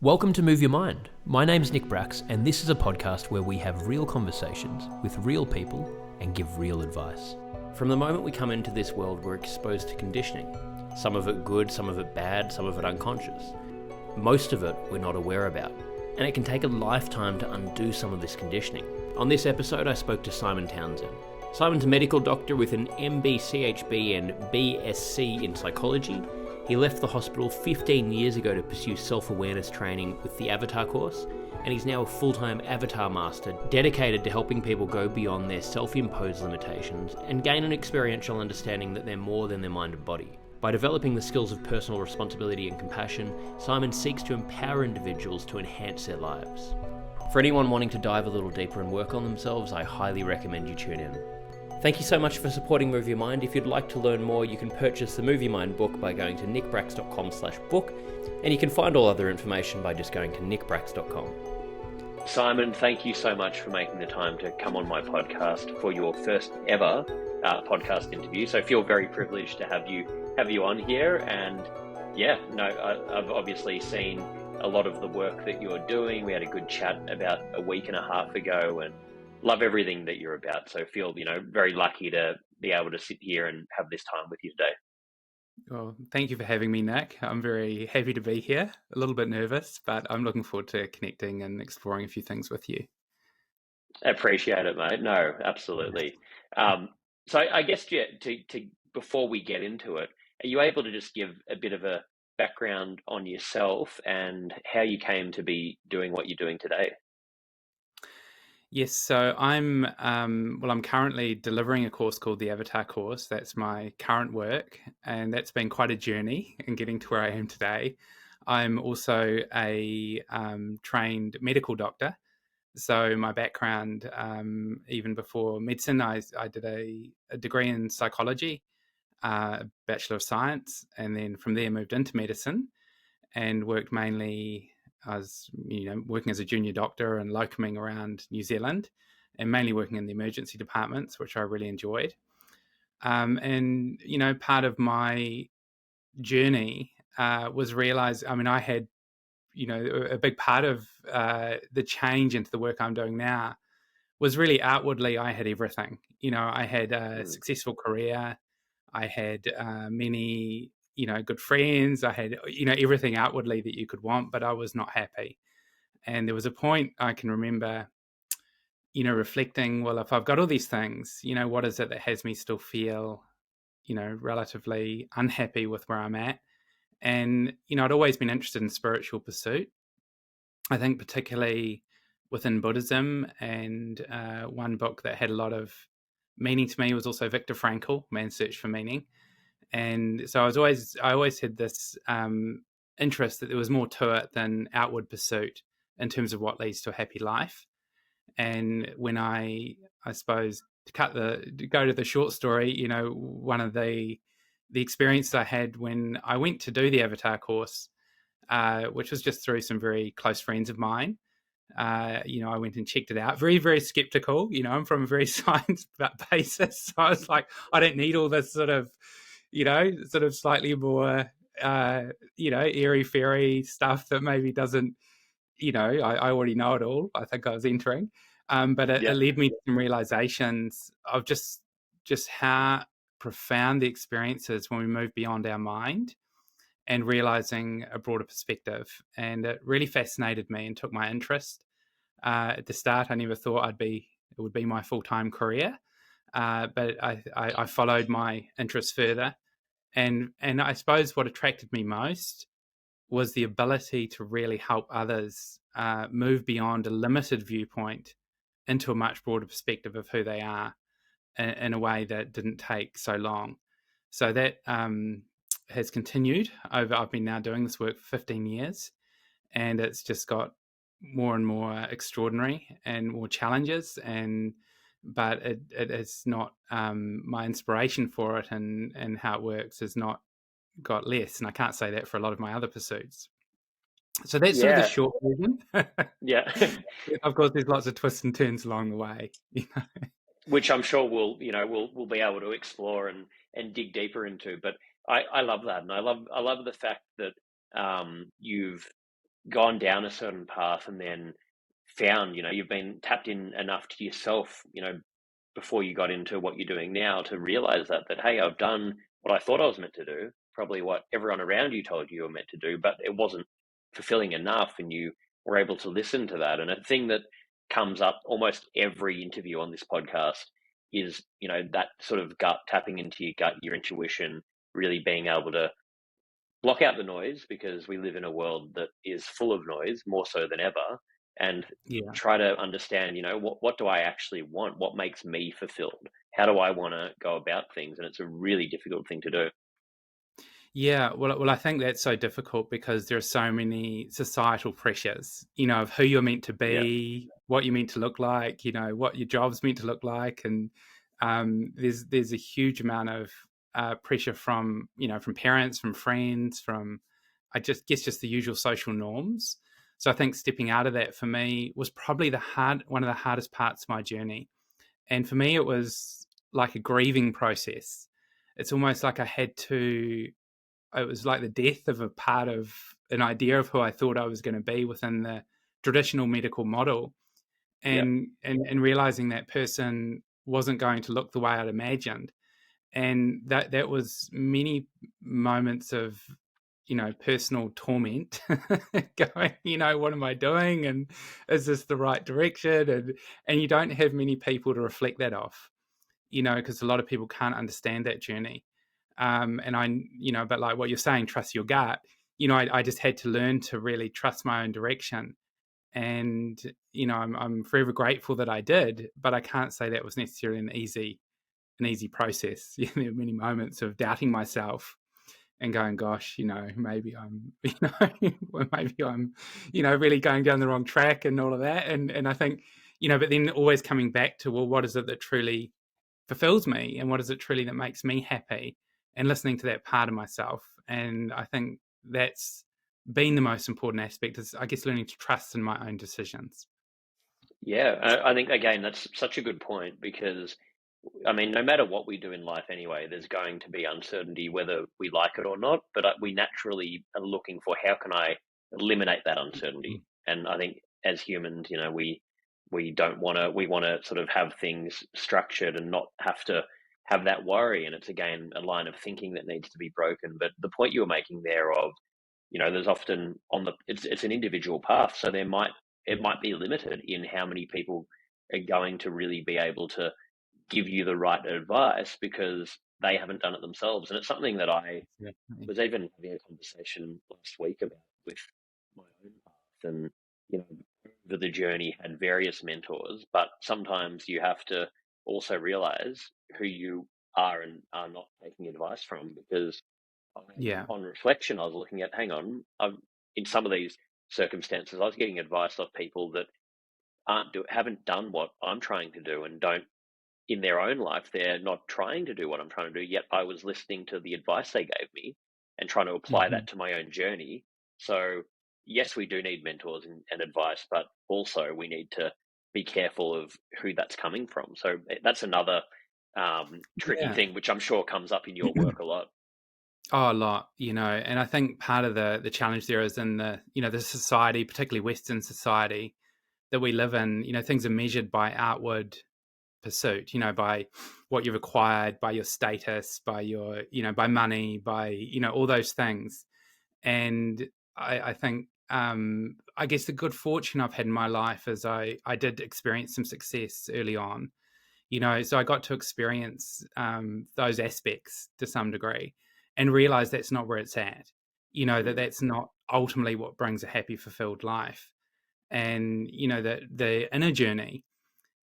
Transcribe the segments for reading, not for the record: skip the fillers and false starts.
Welcome to Move Your Mind. My name's Nick Bracks, and this is a podcast where we have real conversations with real people and give real advice. From the moment we come into this world, we're exposed to conditioning. Some of it good, some of it bad, some of it unconscious. Most of it we're not aware about, and it can take a lifetime to undo some of this conditioning. On this episode, I spoke to Simon Townsend. Simon's a medical doctor with an MBChB and BSc in psychology. He left the hospital 15 years ago to pursue self-awareness training with the Avatar course, and he's now a full-time Avatar master dedicated to helping people go beyond their self-imposed limitations and gain an experiential understanding that they're more than their mind and body. By developing the skills of personal responsibility and compassion, Simon seeks to empower individuals to enhance their lives. For anyone wanting to dive a little deeper and work on themselves, I highly recommend you tune in. Thank you so much for supporting Move Your Mind. If you'd like to learn more, you can purchase the Move Your Mind book by going to nickbracks.com/book, and you can find all other information by just going to nickbracks.com. Simon, thank you so much for making the time to come on my podcast for your first ever podcast interview. So I feel very privileged to have you on here. And I've obviously seen a lot of the work that you're doing. We had a good chat about a week and a half ago, and love everything that you're about. So I feel, very lucky to be able to sit here and have this time with you today. Well, thank you for having me, Nick. I'm very happy to be here. A little bit nervous, but I'm looking forward to connecting and exploring a few things with you. I appreciate it, mate. No, absolutely. So I guess to before we get into it, are you able to just give a bit of a background on yourself and how you came to be doing what you're doing today? Yes, so I'm currently delivering a course called the Avatar course. That's my current work, and that's been quite a journey in getting to where I am today. I'm also a trained medical doctor. So my background, even before medicine, I did a degree in psychology, Bachelor of Science, and then from there moved into medicine and worked mainly. I was, working as a junior doctor and locuming around New Zealand and mainly working in the emergency departments, which I really enjoyed. Part of my journey was realize, I had, a big part of the change into the work I'm doing now was really outwardly, I had everything. I had a successful career. I had many good friends. I had, everything outwardly that you could want, but I was not happy. And there was a point I can remember, reflecting, well, if I've got all these things, what is it that has me still feel, relatively unhappy with where I'm at? And, I'd always been interested in spiritual pursuit. I think particularly within Buddhism, and one book that had a lot of meaning to me was also Viktor Frankl, Man's Search for Meaning. And so I always had this interest that there was more to it than outward pursuit in terms of what leads to a happy life. And when I suppose to go to the short story, one of the experiences I had when I went to do the Avatar course, which was just through some very close friends of mine. I went and checked it out. Very, very skeptical. I'm from a very science basis. So I was like, I don't need all this sort of slightly more, airy-fairy stuff that maybe doesn't, I already know it all. I think I was entering. But it led me to some realizations of just how profound the experience is when we move beyond our mind and realizing a broader perspective. And it really fascinated me and took my interest. At the start, I never thought it would be my full-time career. But I followed my interest further. And I suppose what attracted me most was the ability to really help others move beyond a limited viewpoint into a much broader perspective of who they are in a way that didn't take so long. So that has continued over. I've been now doing this work for 15 years, and it's just got more and more extraordinary and more challenges. But it is not, my inspiration for it and how it works has not got less. And I can't say that for a lot of my other pursuits. So that's sort of the short version. Yeah. Of course, there's lots of twists and turns along the way. Which I'm sure we'll be able to explore and dig deeper into. But I love that. And I love the fact that you've gone down a certain path and then found, you've been tapped in enough to yourself, before you got into what you're doing now to realize that, hey, I've done what I thought I was meant to do, probably what everyone around you told you were meant to do, but it wasn't fulfilling enough. And you were able to listen to that. And a thing that comes up almost every interview on this podcast is, that sort of gut, tapping into your gut, your intuition, really being able to block out the noise, because we live in a world that is full of noise more so than ever, and Yeah. try to understand, what do I actually want? What makes me fulfilled? How do I want to go about things? And it's a really difficult thing to do. Yeah, well, I think that's so difficult because there are so many societal pressures, of who you're meant to Yeah. be, what you're meant to look like, what your job's meant to look like, and there's a huge amount of pressure from from parents, from friends, from I just guess just the usual social norms. So I think stepping out of that for me was probably one of the hardest parts of my journey, and for me it was like a grieving process. It's almost like it was like the death of a part of an idea of who I thought I was going to be within the traditional medical model, Yeah. and realizing that person wasn't going to look the way I'd imagined, and that was many moments of personal torment, going, what am I doing, and is this the right direction, and you don't have many people to reflect that off, because a lot of people can't understand that journey. And but like what you're saying, trust your gut. I just had to learn to really trust my own direction, and I'm forever grateful that I did. But I can't say that was necessarily an easy process. There were many moments of doubting myself and going, "Gosh, maybe I'm, maybe I'm, really going down the wrong track," and all of that. And I think, but then always coming back to, well, what is it that truly fulfills me, and what is it truly that makes me happy, and listening to that part of myself. And I think that's been the most important aspect, is I guess learning to trust in my own decisions. Yeah. I think, again, that's such a good point, because I mean, no matter what we do in life anyway, there's going to be uncertainty whether we like it or not. But we naturally are looking for, how can I eliminate that uncertainty? And I think as humans, we don't want to. We want to sort of have things structured and not have to have that worry. And it's, again, a line of thinking that needs to be broken. But the point you were making there of, there's often it's an individual path, so it might be limited in how many people are going to really be able to give you the right advice, because they haven't done it themselves. And it's something that I Yeah. was even having a conversation last week about with my own path. And, over the journey, had various mentors, but sometimes you have to also realize who you are and are not taking advice from, because Yeah. on reflection, I was looking at, hang on, in some of these circumstances, I was getting advice off people that haven't done what I'm trying to do, and don't, in their own life, they're not trying to do what I'm trying to do, yet I was listening to the advice they gave me and trying to apply Hmm. that to my own journey. So, yes, we do need mentors and advice, but also we need to be careful of who that's coming from. So, that's another tricky Yeah. thing, which I'm sure comes up in your work a lot. Oh, a lot, and I think part of the challenge there is in the society, particularly Western society that we live in. Things are measured by outward pursuit, by what you've acquired, by your status, by your, by money, by, all those things. And I think, I guess the good fortune I've had in my life is I did experience some success early on, so I got to experience those aspects to some degree, and realize that's not where it's at, Mm. that's not ultimately what brings a happy, fulfilled life. And, that the inner journey,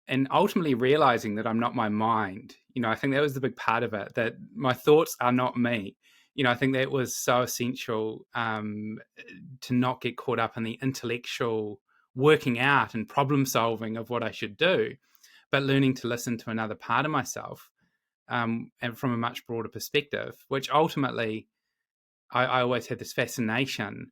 and ultimately realizing that I'm not my mind. I think that was the big part of it, that my thoughts are not me. I think that was so essential, to not get caught up in the intellectual working out and problem solving of what I should do, but learning to listen to another part of myself, and from a much broader perspective, which ultimately I always had this fascination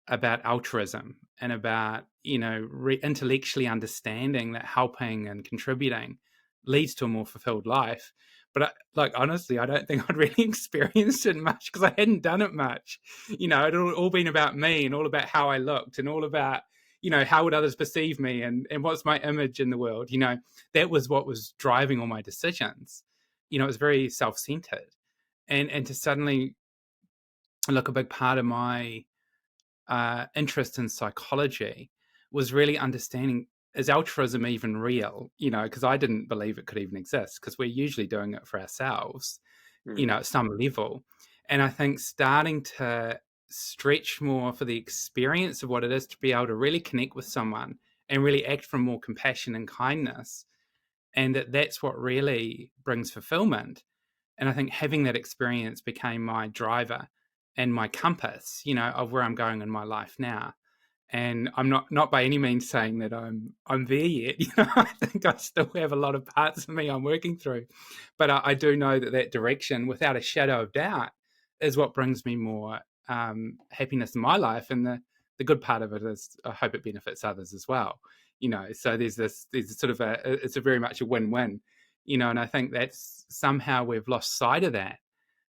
about altruism, and about, intellectually understanding that helping and contributing leads to a more fulfilled life. But honestly, I don't think I'd really experienced it much because I hadn't done it much. It all been about me and all about how I looked and all about, how would others perceive me and what's my image in the world. That was what was driving all my decisions. It was very self-centered. And to suddenly look, a big part of my interest in psychology was really understanding, is altruism even real? Because I didn't believe it could even exist, because we're usually doing it for ourselves, at some level. And I think starting to stretch more for the experience of what it is to be able to really connect with someone and really act from more compassion and kindness, and that's what really brings fulfillment. And I think having that experience became my driver and my compass, of where I'm going in my life now. And I'm not by any means saying that I'm there yet. I think I still have a lot of parts of me I'm working through, but I do know that direction, without a shadow of doubt, is what brings me more happiness in my life. And the good part of it is I hope it benefits others as well. So there's sort of it's a very much a win-win. And I think that's somehow we've lost sight of that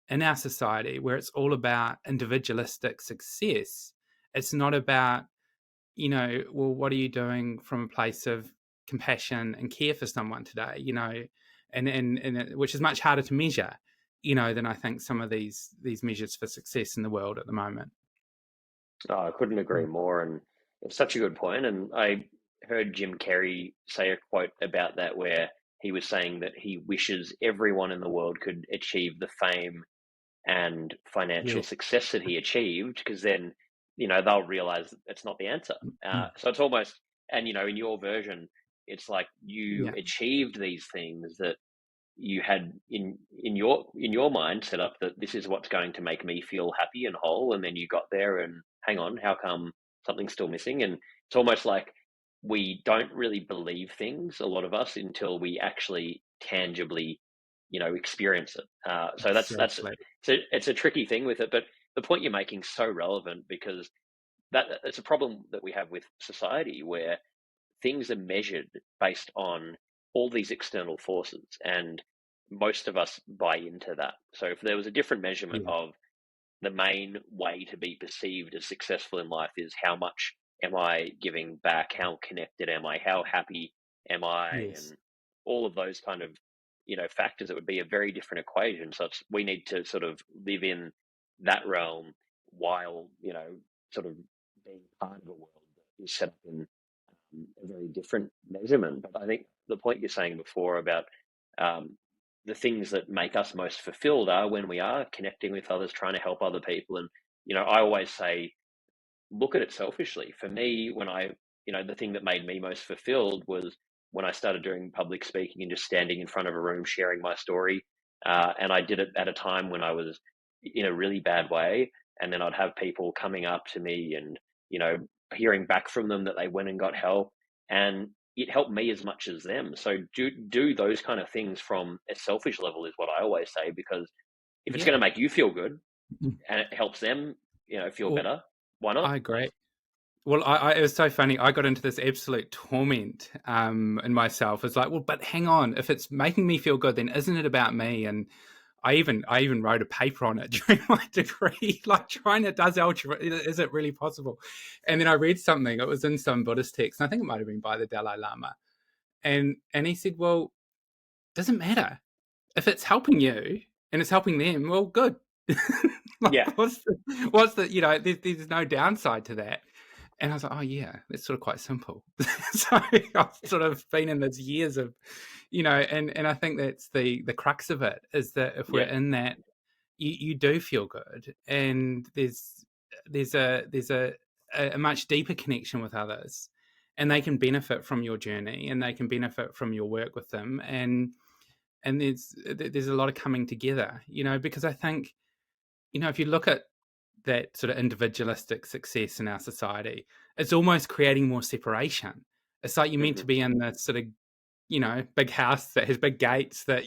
in our society, where it's all about individualistic success. It's not about, well, what are you doing from a place of compassion and care for someone today, and which is much harder to measure, than I think some of these measures for success in the world at the moment. Oh, I couldn't agree more. And it's such a good point. And I heard Jim Carrey say a quote about that where he was saying that he wishes everyone in the world could achieve the fame and financial Yeah. success that he achieved, because then, they'll realize it's not the answer. So it's almost, and, in your version, it's like you achieved these things that you had in your mind set up, that this is what's going to make me feel happy and whole, and then you got there and hang on, how come something's still missing? And it's almost like we don't really believe things, a lot of us, until we actually tangibly experience it. So Exactly. it's a tricky thing with it, but the point you're making is so relevant, because it's a problem that we have with society, where things are measured based on all these external forces, and most of us buy into that. So if there was a different measurement of the main way to be perceived as successful in life is how much am I giving back, how connected am I, how happy am I, Yes. and all of those kind of factors, it would be a very different equation. So we need to sort of live in that realm while sort of being part of a world that is set up in a very different measurement. But I think the point you're saying before about the things that make us most fulfilled are when we are connecting with others, trying to help other people. And, I always say, look at it selfishly. For me, when the thing that made me most fulfilled was when I started doing public speaking and just standing in front of a room, sharing my story. And I did it at a time when I was in a really bad way. And then I'd have people coming up to me and, hearing back from them that they went and got help. And it helped me as much as them. So do those kind of things from a selfish level is what I always say, because if it's going to make you feel good and it helps them, feel better, why not? I agree. Well, it was so funny. I got into this absolute torment in myself. It's like, well, but hang on. If it's making me feel good, then isn't it about me? And I even wrote a paper on it during my degree, like trying to is it really possible? And then I read something. It was in some Buddhist text, and I think it might have been by the Dalai Lama. And he said, well, doesn't matter if it's helping you and it's helping them. Well, good. What's the there's no downside to that. And I was like, oh yeah, that's sort of quite simple. So I've sort of been in those years of, and I think that's the crux of it, is that if we're in that, you do feel good, and there's a much deeper connection with others, and they can benefit from your journey, and they can benefit from your work with them, and there's a lot of coming together, because I think, if you look at that sort of individualistic success in our society, it's almost creating more separation. It's like you're meant to be in this sort of, big house that has big gates that,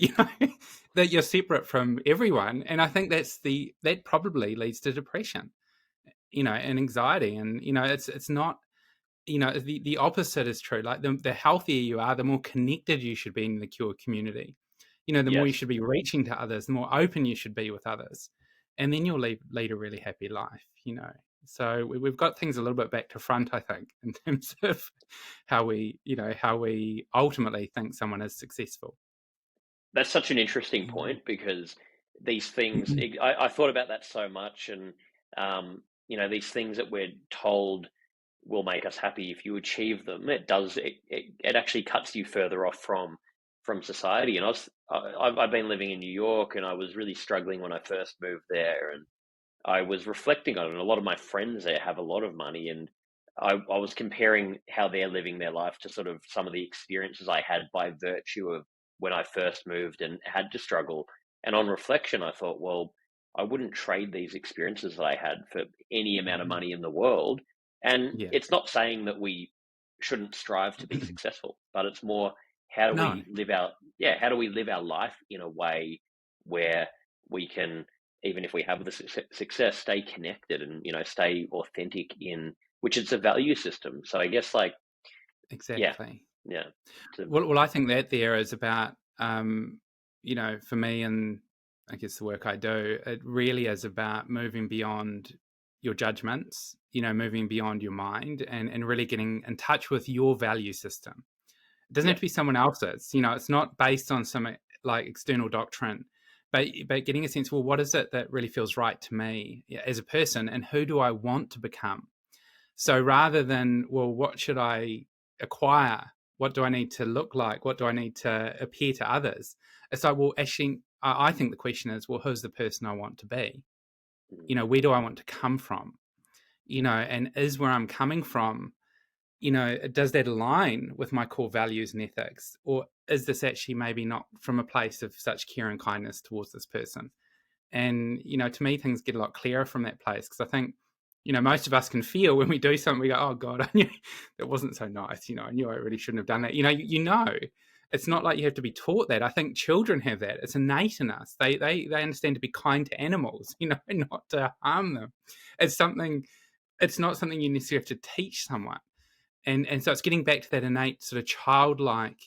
that you're separate from everyone. And I think that probably leads to depression, and anxiety. And, it's not, the opposite is true. Like the healthier you are, the more connected you should be in the community. the more you Yes. should be reaching to others, the more open you should be with others. And then you'll lead a really happy life, So we've got things a little bit back to front, I think, in terms of how we ultimately think someone is successful. That's such an interesting point, because these things, I thought about that so much. And, these things that we're told will make us happy, if you achieve them, it actually cuts you further off from society. And I've been living in New York, and I was really struggling when I first moved there, and I was reflecting on it. And a lot of my friends there have a lot of money, and I was comparing how they're living their life to sort of some of the experiences I had by virtue of when I first moved and had to struggle. And on reflection, I thought, well, I wouldn't trade these experiences that I had for any amount of money in the world. And Yeah. it's not saying that we shouldn't strive to be successful, but it's more, how do No. we live our life in a way where we can, even if we have the success, stay connected and, stay authentic in, which is a value system. So I guess, like, Exactly. yeah. Well, I think that there is about, for me, and I guess the work I do, it really is about moving beyond your judgments, moving beyond your mind, and really getting in touch with your value system. It doesn't have to be someone else's. It's not based on some like external doctrine, but getting a sense, well, what is it that really feels right to me as a person, and who do I want to become? So rather than, well, what should I acquire? What do I need to look like? What do I need to appear to others? It's like, well, actually, I think the question is, well, who's the person I want to be? Where do I want to come from? And is where I'm coming from, does that align with my core values and ethics? Or is this actually maybe not from a place of such care and kindness towards this person? And, to me, things get a lot clearer from that place, because I think, most of us can feel when we do something, we go, oh God, I knew that wasn't so nice. I knew I really shouldn't have done that. It's not like you have to be taught that. I think children have that. It's innate in us. They understand to be kind to animals, not to harm them. It's not something you necessarily have to teach someone. And so it's getting back to that innate sort of childlike,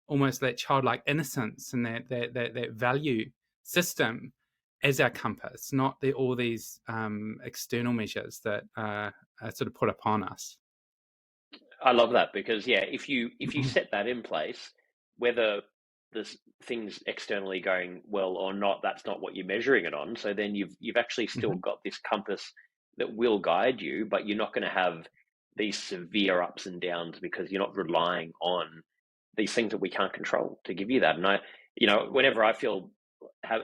almost that childlike innocence and that value system as our compass, not all these external measures that are sort of put upon us. I love that, because if you set that in place, whether there's things externally going well or not, that's not what you're measuring it on. So then you've actually still got this compass that will guide you, but you're not going to have these severe ups and downs, because you're not relying on these things that we can't control to give you that. And whenever I have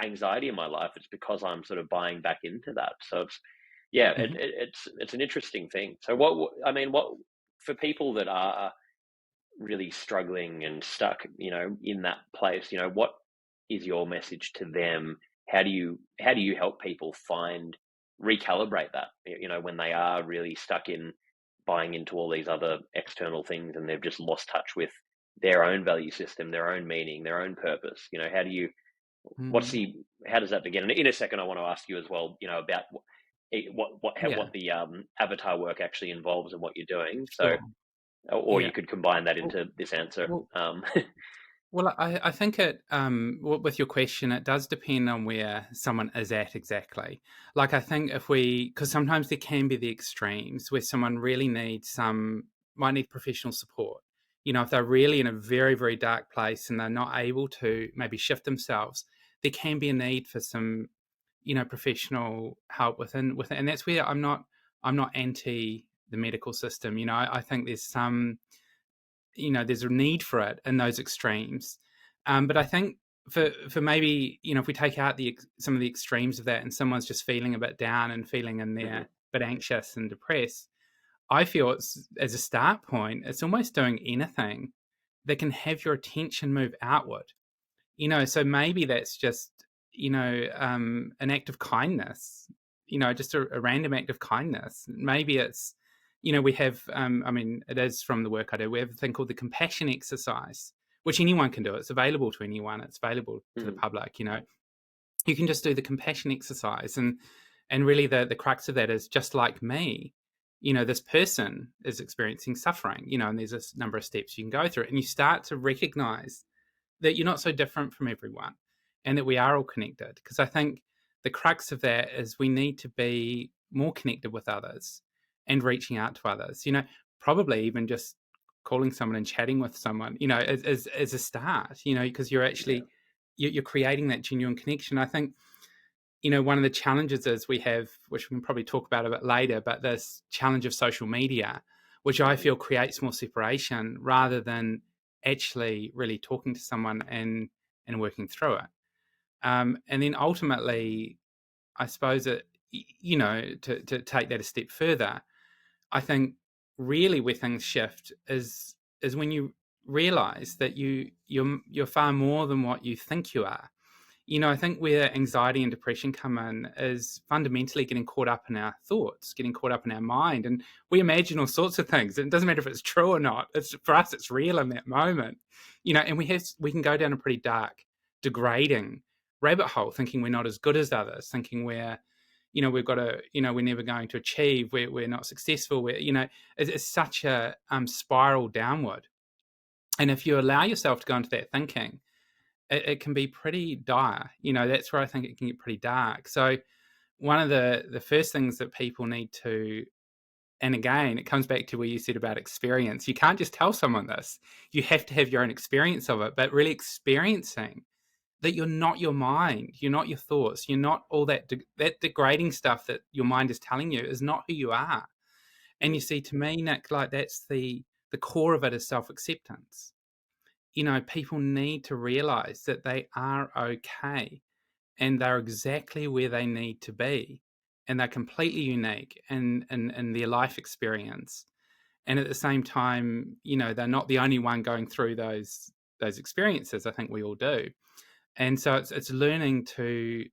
anxiety in my life, it's because I'm sort of buying back into that. So it's an interesting thing. So what for people that are really struggling and stuck, in that place, what is your message to them? How do you help people recalibrate that, when they are really stuck in buying into all these other external things, and they've just lost touch with their own value system, their own meaning, their own purpose? How does that begin? And in a second, I want to ask you as well, about what the avatar work actually involves and what you're doing. So, or you could combine that into this answer. Well, I think with your question, it does depend on where someone is at exactly. Like, I think because sometimes there can be the extremes where someone really might need professional support. If they're really in a very, very dark place and they're not able to maybe shift themselves, there can be a need for some, professional help within, and that's where I'm not anti the medical system. I think there's there's a need for it in those extremes. But I think for maybe, if we take out some of the extremes of that, and someone's just feeling a bit down and feeling in there, a bit anxious and depressed, I feel it's, as a start point, it's almost doing anything that can have your attention move outward. So maybe that's just, an act of kindness, just a random act of kindness. Maybe it's, we have, it is from the work I do, we have a thing called the compassion exercise, which anyone can do. It's available to anyone. It's available to the public. You can just do the compassion exercise. And really the crux of that is, just like me, this person is experiencing suffering, and there's a number of steps you can go through, and you start to recognize that you're not so different from everyone, and that we are all connected. Because I think the crux of that is we need to be more connected with others and reaching out to others. Probably even just calling someone and chatting with someone, as a start. Because you're actually you're creating that genuine connection. I think one of the challenges is we have, which we can probably talk about a bit later, but this challenge of social media, which I feel creates more separation rather than actually really talking to someone and working through it. And then ultimately, I suppose to take that a step further, I think really where things shift is when you realize that you're far more than what you think you are. I think where anxiety and depression come in is fundamentally getting caught up in our thoughts, getting caught up in our mind. And we imagine all sorts of things. It doesn't matter if it's true or not. For us, it's real in that moment. And we can go down a pretty dark, degrading rabbit hole, thinking we're not as good as others, thinking we've got to, we're never going to achieve, we're not successful. It's such a spiral downward. And if you allow yourself to go into that thinking, it can be pretty dire. That's where I think it can get pretty dark. So one of the first things that people need to, and again, it comes back to where you said about experience. You can't just tell someone this. You have to have your own experience of it, but really experiencing that you're not your mind, you're not your thoughts, you're not all that degrading stuff that your mind is telling you is not who you are. And you see, to me, Nick, like that's the core of it is self-acceptance. People need to realize that they are okay and they're exactly where they need to be, and they're completely unique in their life experience. And at the same time, they're not the only one going through those experiences. I think we all do. And so it's learning to,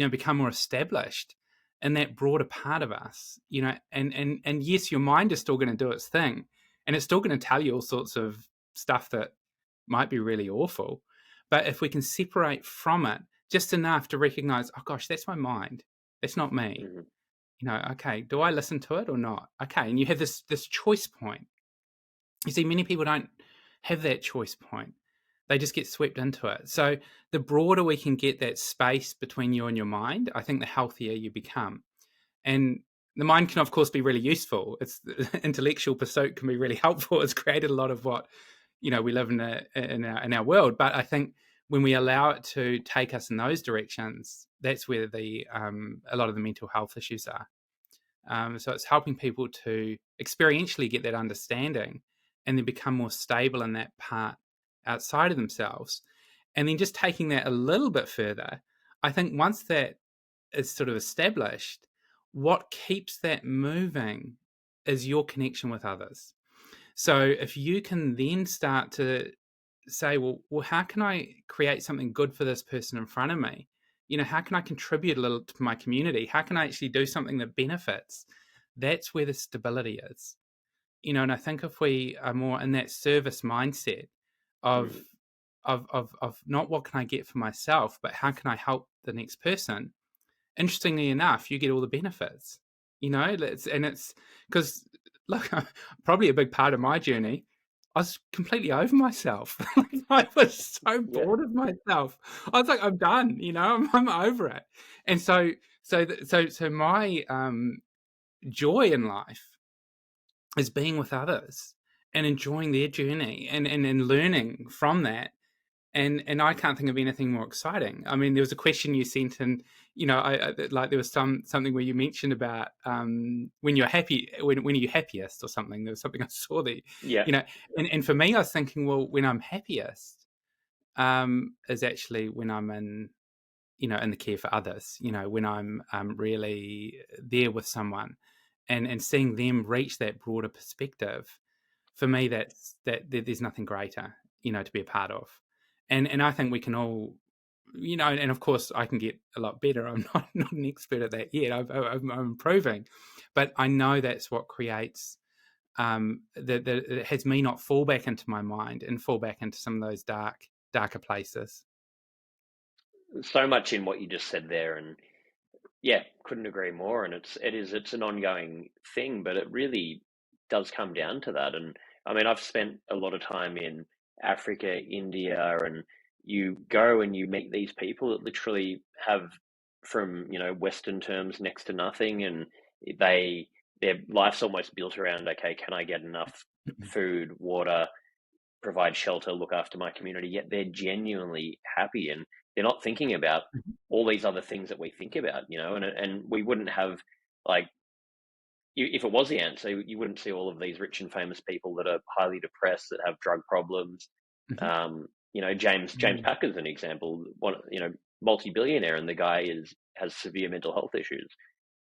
become more established in that broader part of us, and yes, your mind is still going to do its thing, and it's still going to tell you all sorts of stuff that might be really awful. But if we can separate from it just enough to recognize, oh gosh, that's my mind. That's not me. Okay, do I listen to it or not? Okay. And you have this choice point. You see, many people don't have that choice point. They just get swept into it. So the broader we can get that space between you and your mind, I think the healthier you become. And the mind can, of course, be really useful. It's intellectual pursuit can be really helpful. It's created a lot of what we live in our world. But I think when we allow it to take us in those directions, that's where a lot of the mental health issues are. So it's helping people to experientially get that understanding and then become more stable in that part outside of themselves. And then just taking that a little bit further, I think once that is sort of established, what keeps that moving is your connection with others. So if you can then start to say, well, how can I create something good for this person in front of me? How can I contribute a little to my community? How can I actually do something that benefits? That's where the stability is. And I think if we are more in that service mindset of not what can I get for myself, but how can I help the next person? Interestingly enough, you get all the benefits. It's because look, probably a big part of my journey, I was completely over myself. I was so bored of myself. I was like, I'm done. I'm over it. And so my joy in life is being with others and enjoying their journey and learning from that. And I can't think of anything more exciting. I mean, there was a question you sent, and I like there was something where you mentioned about when you're happy, when are you happiest or something. There was something I saw there. And for me, I was thinking, well, when I'm happiest, is actually when I'm in the care for others. When I'm really there with someone, and seeing them reach that broader perspective. For me, there's nothing greater, to be a part of. And I think we can all, and of course I can get a lot better. I'm not an expert at that yet. I'm improving, but I know that's what creates that it has me not fall back into my mind and fall back into some of those darker places. So much in what you just said there, and couldn't agree more. And it's an ongoing thing, but it really does come down to that. And I mean, I've spent a lot of time in Africa, India, and you go and you meet these people that literally have, from, you know, Western terms, next to nothing, and their life's almost built around, okay, can I get enough food, water, provide shelter, look after my community, yet they're genuinely happy, and they're not thinking about all these other things that we think about, you know, and we wouldn't have, like, if it was the answer, you wouldn't see all of these rich and famous people that are highly depressed, that have drug problems. You know, James Packer's an example, one, you know, multi-billionaire, and the guy has severe mental health issues.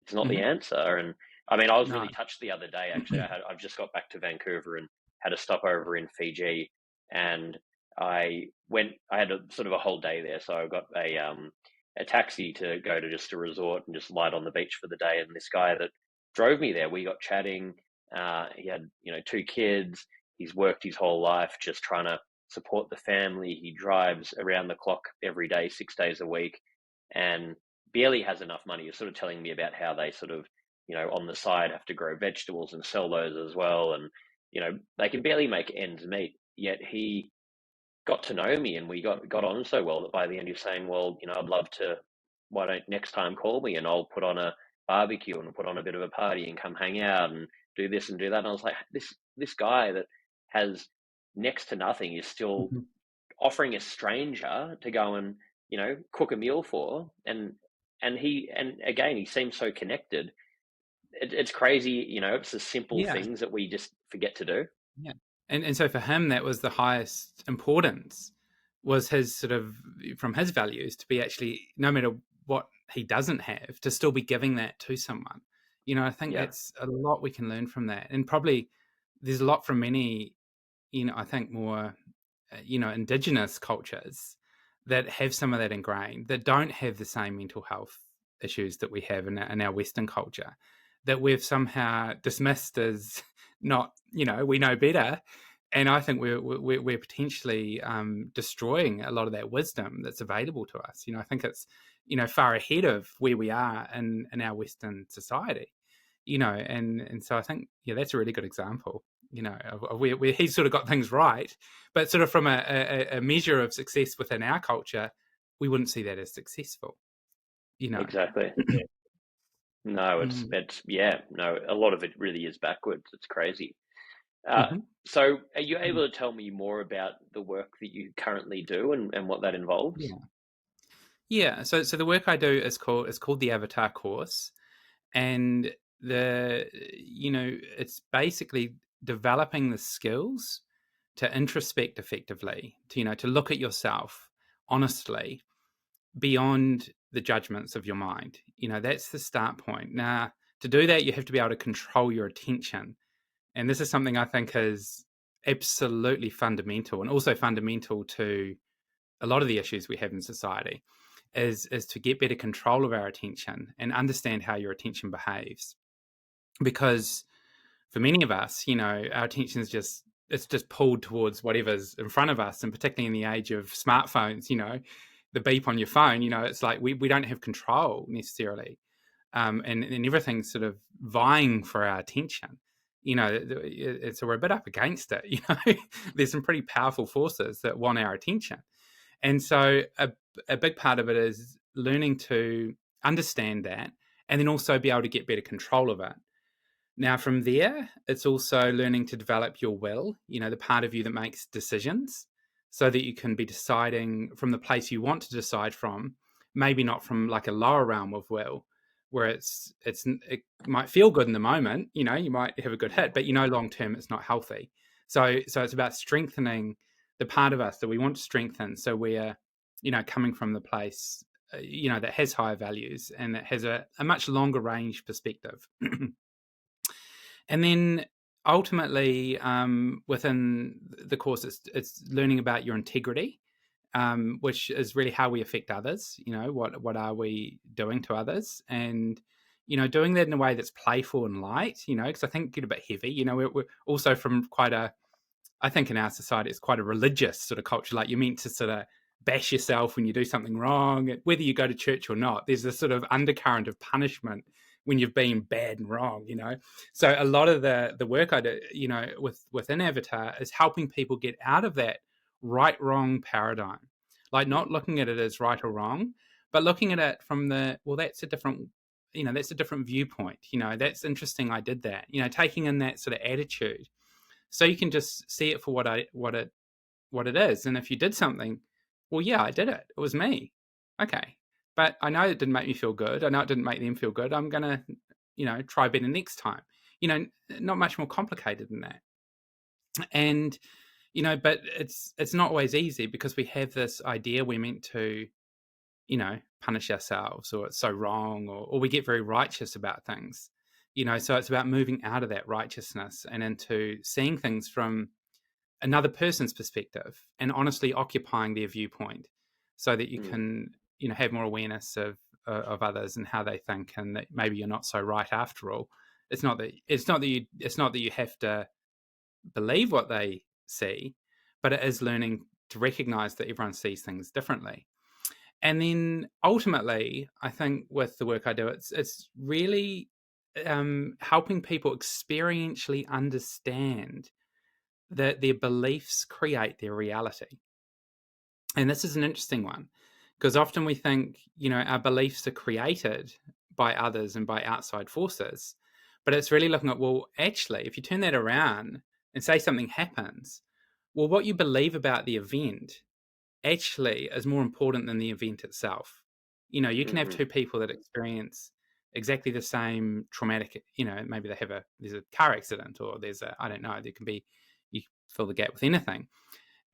It's not the answer. And I mean, I was really touched the other day, actually. I've just got back to Vancouver and had a stopover in Fiji, and I had a sort of a whole day there. So I got a taxi to go to just a resort and just light on the beach for the day. And this guy that drove me there, we got chatting. He had, you know, 2 kids. He's worked his whole life just trying to support the family. He drives around the clock every day, 6 days a week, and barely has enough money. He's sort of telling me about how they sort of, you know, on the side have to grow vegetables and sell those as well. And, you know, they can barely make ends meet. Yet he got to know me, and we got on so well that by the end he's saying, well, you know, I'd love to, why don't next time call me and I'll put on a barbecue and put on a bit of a party and come hang out and do this and do that. And I was like, this guy that has next to nothing is still offering a stranger to go and, you know, cook a meal for, and again, he seems so connected. It's crazy, you know. It's the simple things that we just forget to do. Yeah. And so for him, that was the highest importance, was his sort of, from his values, to be actually, no matter what he doesn't have, to still be giving that to someone. You know, I think that's a lot we can learn from that. And probably there's a lot from many, you know, I think more, you know, indigenous cultures that have some of that ingrained, that don't have the same mental health issues that we have in our Western culture, that we've somehow dismissed as not, you know, we know better. And I think we're potentially destroying a lot of that wisdom that's available to us. You know, I think it's, you know, far ahead of where we are in our Western society, you know, and so I think, yeah, that's a really good example, you know, of where he's sort of got things right, but sort of from a measure of success within our culture, we wouldn't see that as successful, you know. Exactly. No, it's no, a lot of it really is backwards. It's crazy. So are you able to tell me more about the work that you currently do and what that involves? Yeah. So the work I do is called the Avatar course, and it's basically developing the skills to introspect effectively, to look at yourself honestly beyond the judgments of your mind. You know, that's the start point. Now, to do that, you have to be able to control your attention. And this is something I think is absolutely fundamental, and also fundamental to a lot of the issues we have in society, is to get better control of our attention and understand how your attention behaves. Because for many of us, you know, our attention is just pulled towards whatever's in front of us, and particularly in the age of smartphones, you know, the beep on your phone, you know, it's like we don't have control necessarily. And everything's sort of vying for our attention. You know, so we're a bit up against it, you know. There's some pretty powerful forces that want our attention. And so a big part of it is learning to understand that, and then also be able to get better control of it. Now, from there, it's also learning to develop your will, you know, the part of you that makes decisions, so that you can be deciding from the place you want to decide from, maybe not from like a lower realm of will, where it might feel good in the moment, you know, you might have a good hit, but you know, long term, it's not healthy. So it's about strengthening the part of us that we want to strengthen, so we're, you know, coming from the place, you know, that has higher values and that has a much longer range perspective. And then ultimately, within the course, it's learning about your integrity, which is really how we affect others. You know, what are we doing to others? And, you know, doing that in a way that's playful and light, you know, because I think get a bit heavy. You know, we're also from I think in our society, it's quite a religious sort of culture. Like, you're meant to sort of bash yourself when you do something wrong, whether you go to church or not. There's this sort of undercurrent of punishment when you've been bad and wrong, you know. So a lot of the work I do, you know, within Avatar, is helping people get out of that right-wrong paradigm. Like not looking at it as right or wrong, but looking at it from that's a different, that's a different viewpoint. That's interesting. I did that, taking in that sort of attitude. So you can just see it for what it is. And if you did something, well, yeah, I did it. It was me. Okay. But I know it didn't make me feel good. I know it didn't make them feel good. I'm going to, try better next time. Not much more complicated than that. And, but it's not always easy because we have this idea we're meant to, punish ourselves, or it's so wrong, or we get very righteous about things, so it's about moving out of that righteousness and into seeing things from another person's perspective and honestly occupying their viewpoint so that you can, have more awareness of others and how they think, and that maybe you're not so right after all. It's not that you have to believe what they see, but it is learning to recognize that everyone sees things differently. And then ultimately, I think with the work I do, it's really helping people experientially understand that their beliefs create their reality. And this is an interesting one, because often we think, our beliefs are created by others and by outside forces. But it's really looking at, well, actually, if you turn that around and say something happens, well, what you believe about the event actually is more important than the event itself. You can have two people that experience exactly the same traumatic, maybe there's a car accident, or I don't know, there can be, you fill the gap with anything.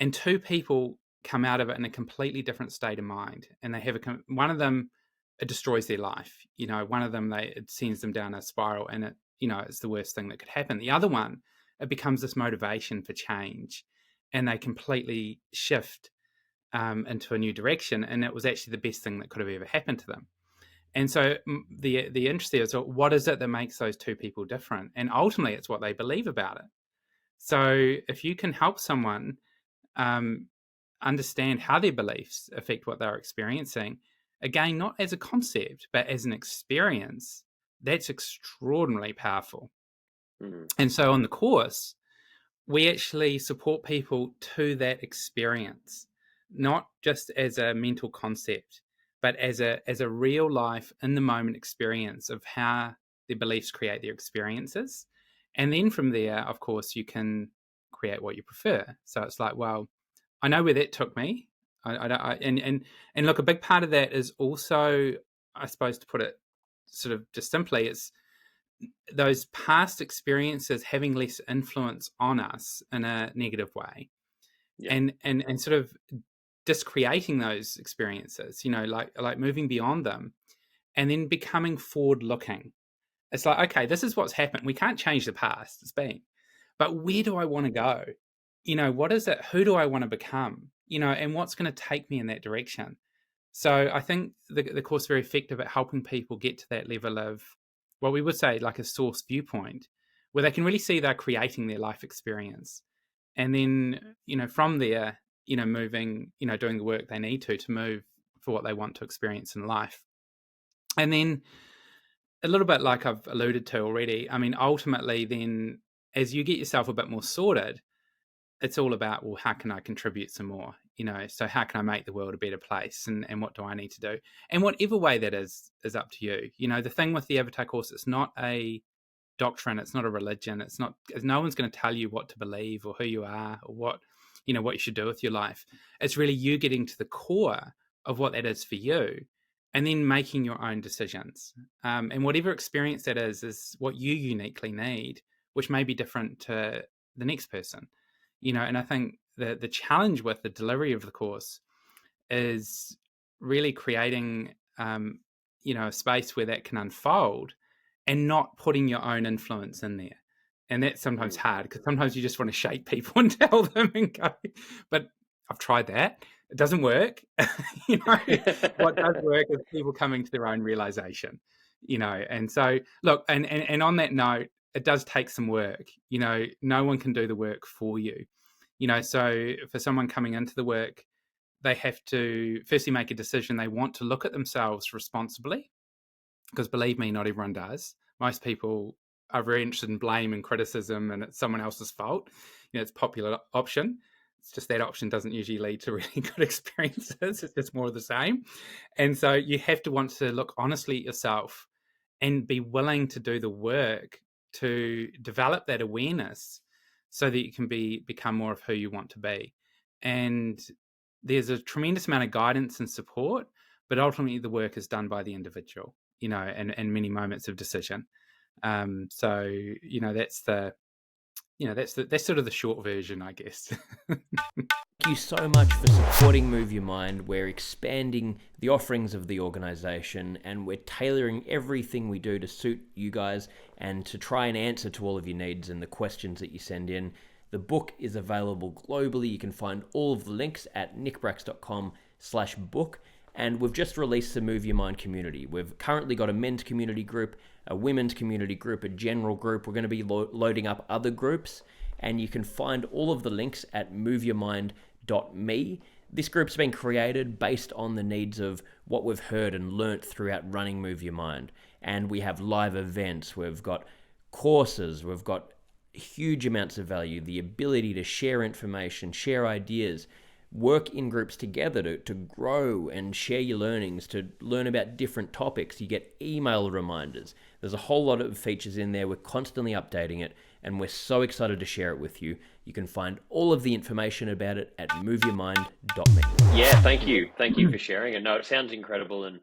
And two people come out of it in a completely different state of mind. And they have one of them, it destroys their life. One of them, it sends them down a spiral, and it's the worst thing that could happen. The other one, it becomes this motivation for change, and they completely shift into a new direction. And it was actually the best thing that could have ever happened to them. And so the interest there is, what is it that makes those two people different? And ultimately, it's what they believe about it. So if you can help someone understand how their beliefs affect what they're experiencing, again, not as a concept, but as an experience, that's extraordinarily powerful. And so on the course, we actually support people to that experience, not just as a mental concept, but as a real life, in the moment experience of how their beliefs create their experiences. And then from there, of course, you can create what you prefer. So it's like, well, I know where that took me. And look, a big part of that is also, I suppose, to put it sort of just simply, it's those past experiences having less influence on us in a negative way, and sort of discreating those experiences, like moving beyond them, and then becoming forward looking. It's like, okay, this is what's happened. We can't change the past, it's been, but where do I want to go? What is it? Who do I want to become? And what's going to take me in that direction? So I think the course is very effective at helping people get to that level of what we would say like a source viewpoint, where they can really see they're creating their life experience. And then, from there, moving, doing the work they need to move for what they want to experience in life. And then a little bit like I've alluded to already, I mean, ultimately then, as you get yourself a bit more sorted, it's all about, well, how can I contribute some more? So how can I make the world a better place, and what do I need to do? And whatever way that is up to you. The thing with the Avatar course, it's not a doctrine, it's not a religion, it's not, no one's going to tell you what to believe or who you are or what you should do with your life. It's really you getting to the core of what that is for you, and then making your own decisions. And whatever experience that is what you uniquely need, which may be different to the next person. And I think the challenge with the delivery of the course is really creating, a space where that can unfold, and not putting your own influence in there. And that's sometimes hard, because sometimes you just want to shake people and tell them and go, but I've tried that. It doesn't work. What does work is people coming to their own realization, and so look, and on that note, it does take some work. No one can do the work for you. So for someone coming into the work, they have to firstly make a decision. They want to look at themselves responsibly, because believe me, not everyone does. Most people are very interested in blame and criticism, and it's someone else's fault. It's a popular option. It's just that option doesn't usually lead to really good experiences. It's just more of the same. And so you have to want to look honestly at yourself and be willing to do the work to develop that awareness so that you can become more of who you want to be. And there's a tremendous amount of guidance and support, but ultimately the work is done by the individual, and many moments of decision. So, that's sort of the short version, I guess. Thank you so much for supporting Move Your Mind. We're expanding the offerings of the organisation, and we're tailoring everything we do to suit you guys and to try and answer to all of your needs and the questions that you send in. The book is available globally. You can find all of the links at nickbracks.com/book. And we've just released the Move Your Mind community. We've currently got a men's community group, a women's community group, a general group. We're going to be loading up other groups, and you can find all of the links at moveyourmind.me. This group's been created based on the needs of what we've heard and learnt throughout running Move Your Mind. And we have live events, we've got courses, we've got huge amounts of value, the ability to share information, share ideas, work in groups together to grow and share your learnings, to learn about different topics. You get email reminders. There's a whole lot of features in there. We're constantly updating it, and we're so excited to share it with you. You can find all of the information about it at moveyourmind.me. Yeah, thank you. Thank you for sharing it. No, it sounds incredible. And,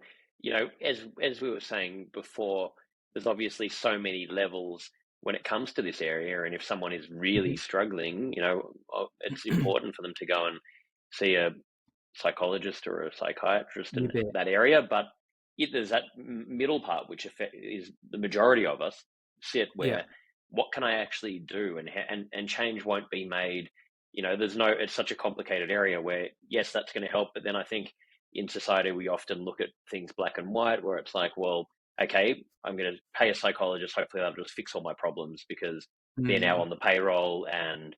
as we were saying before, there's obviously so many levels when it comes to this area. And if someone is really struggling, it's important for them to go and see a psychologist or a psychiatrist in that area. But there's that middle part, which is the majority of us sit where, what can I actually do? And change won't be made. It's such a complicated area where, yes, that's going to help. But then I think in society, we often look at things black and white, where it's like, well, okay, I'm going to pay a psychologist. Hopefully they'll just fix all my problems because they're now on the payroll and